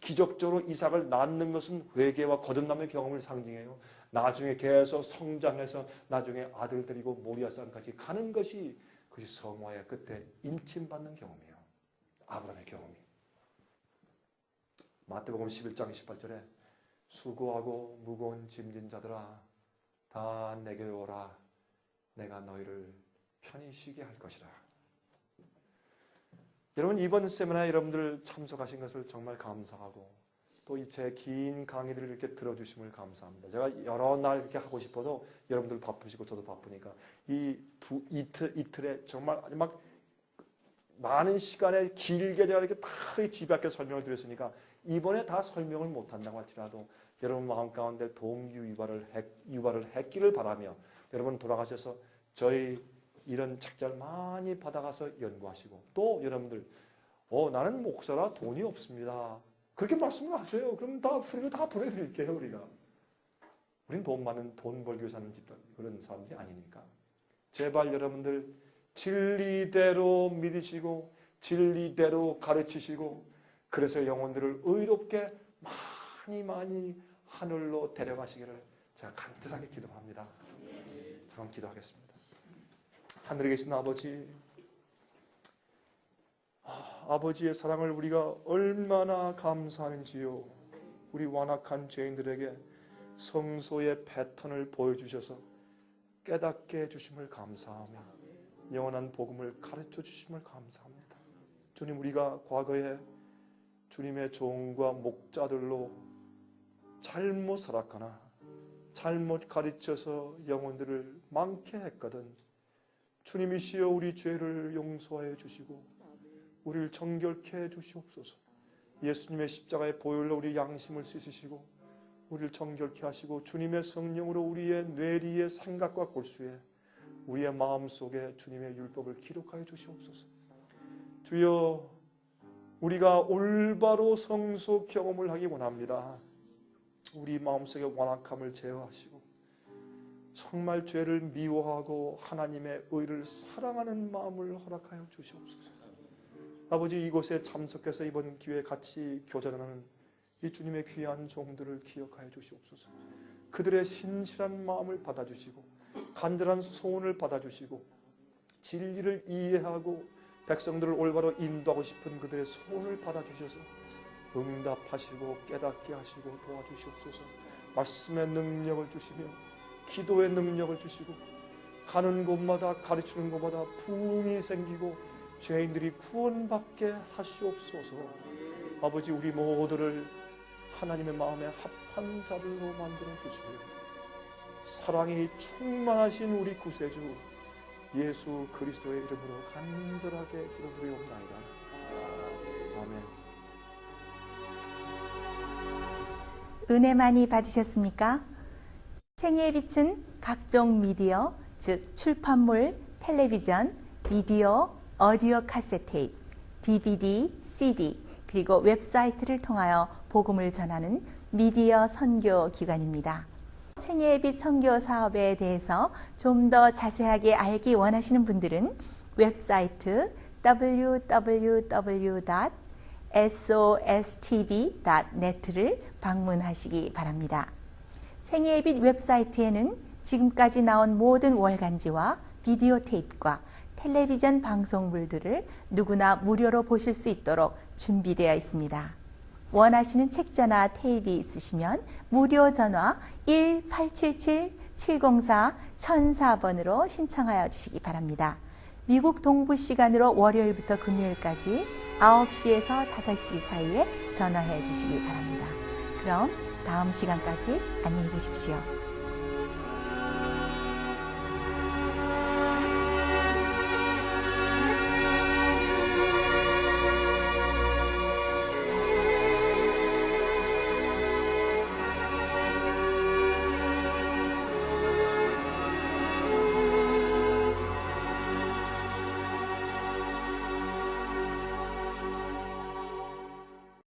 기적적으로 이삭을 낳는 것은 회개와 거듭남의 경험을 상징해요. 나중에 계속 성장해서 나중에 아들 데리고 모리아산까지 가는 것이 그것이 성화의 끝에 인침받는 경험이에요. 아브라함의 경험이. 마태복음 11장 18절에 수고하고 무거운 짐진 자들아 다 내게 오라 내가 너희를 편히 쉬게 할 것이라. 여러분 이번 세미나에 여러분들 참석하신 것을 정말 감사하고 또 이 제 긴 강의들을 이렇게 들어주심을 감사합니다. 제가 여러 날 이렇게 하고 싶어도 여러분들 바쁘시고 저도 바쁘니까 이틀에 정말 막 많은 시간에 길게 제가 이렇게 다 집약해서 설명을 드렸으니까 이번에 다 설명을 못한다고 할지라도 여러분 마음 가운데 동기 유발을 했기를 바라며 여러분 돌아가셔서 저희 이런 책자를 많이 받아가서 연구하시고 또 여러분들 나는 목사라 돈이 없습니다. 그렇게 말씀을 하세요. 그럼 다 프리로 다 보내드릴게요. 우리는 돈 많은 돈 벌기 위해 사는 집단 그런 사람들이 아니니까 제발 여러분들 진리대로 믿으시고 진리대로 가르치시고 그래서 영혼들을 의롭게 많이 하늘로 데려가시기를 제가 간절하게 기도합니다. 잠깐 기도하겠습니다. 하늘에 계신 아버지, 아버지의 사랑을 우리가 얼마나 감사하는지요. 우리 완악한 죄인들에게 성소의 패턴을 보여주셔서 깨닫게 해주심을 감사하며 영원한 복음을 가르쳐 주심을 감사합니다. 주님, 우리가 과거에 주님의 종과 목자들로 잘못 살았거나 잘못 가르쳐서 영혼들을 많게 했거든. 주님이시여 우리 죄를 용서하여 주시고 우리를 정결케 해 주시옵소서. 예수님의 십자가의 보혈로 우리 양심을 씻으시고 우리를 정결케 하시고 주님의 성령으로 우리의 뇌리의 생각과 골수에 우리의 마음속에 주님의 율법을 기록하여 주시옵소서. 주여, 우리가 올바로 성소 경험을 하기 원합니다. 우리 마음속의 완악함을 제어하시고 정말 죄를 미워하고 하나님의 의를 사랑하는 마음을 허락하여 주시옵소서. 아버지, 이곳에 참석해서 이번 기회에 같이 교전하는 이 주님의 귀한 종들을 기억하여 주시옵소서. 그들의 신실한 마음을 받아주시고 간절한 소원을 받아주시고 진리를 이해하고 백성들을 올바로 인도하고 싶은 그들의 소원을 받아주셔서 응답하시고 깨닫게 하시고 도와주시옵소서. 말씀의 능력을 주시며 기도의 능력을 주시고 가는 곳마다 가르치는 곳마다 부흥이 생기고 죄인들이 구원받게 하시옵소서. 아버지, 우리 모두를 하나님의 마음에 합한 자들로 만들어 주시고 사랑이 충만하신 우리 구세주 예수 그리스도의 이름으로 간절하게 기도드리옵나이다. 아멘. 은혜 많이 받으셨습니까? 생애의 빛은 각종 미디어, 즉 출판물, 텔레비전, 비디오, 오디오 카세테이프, DVD, CD, 그리고 웹사이트를 통하여 복음을 전하는 미디어 선교 기관입니다. 생애의 빛 선교 사업에 대해서 좀 더 자세하게 알기 원하시는 분들은 웹사이트 www.sostv.net를 방문하시기 바랍니다. 생애의 빛 웹사이트에는 지금까지 나온 모든 월간지와 비디오 테이프과 텔레비전 방송물들을 누구나 무료로 보실 수 있도록 준비되어 있습니다. 원하시는 책자나 테이프 있으시면 무료 전화 1877-704-1004번으로 신청하여 주시기 바랍니다. 미국 동부 시간으로 월요일부터 금요일까지 9시에서 5시 사이에 전화해 주시기 바랍니다. 그럼 다음 시간까지 안녕히 계십시오.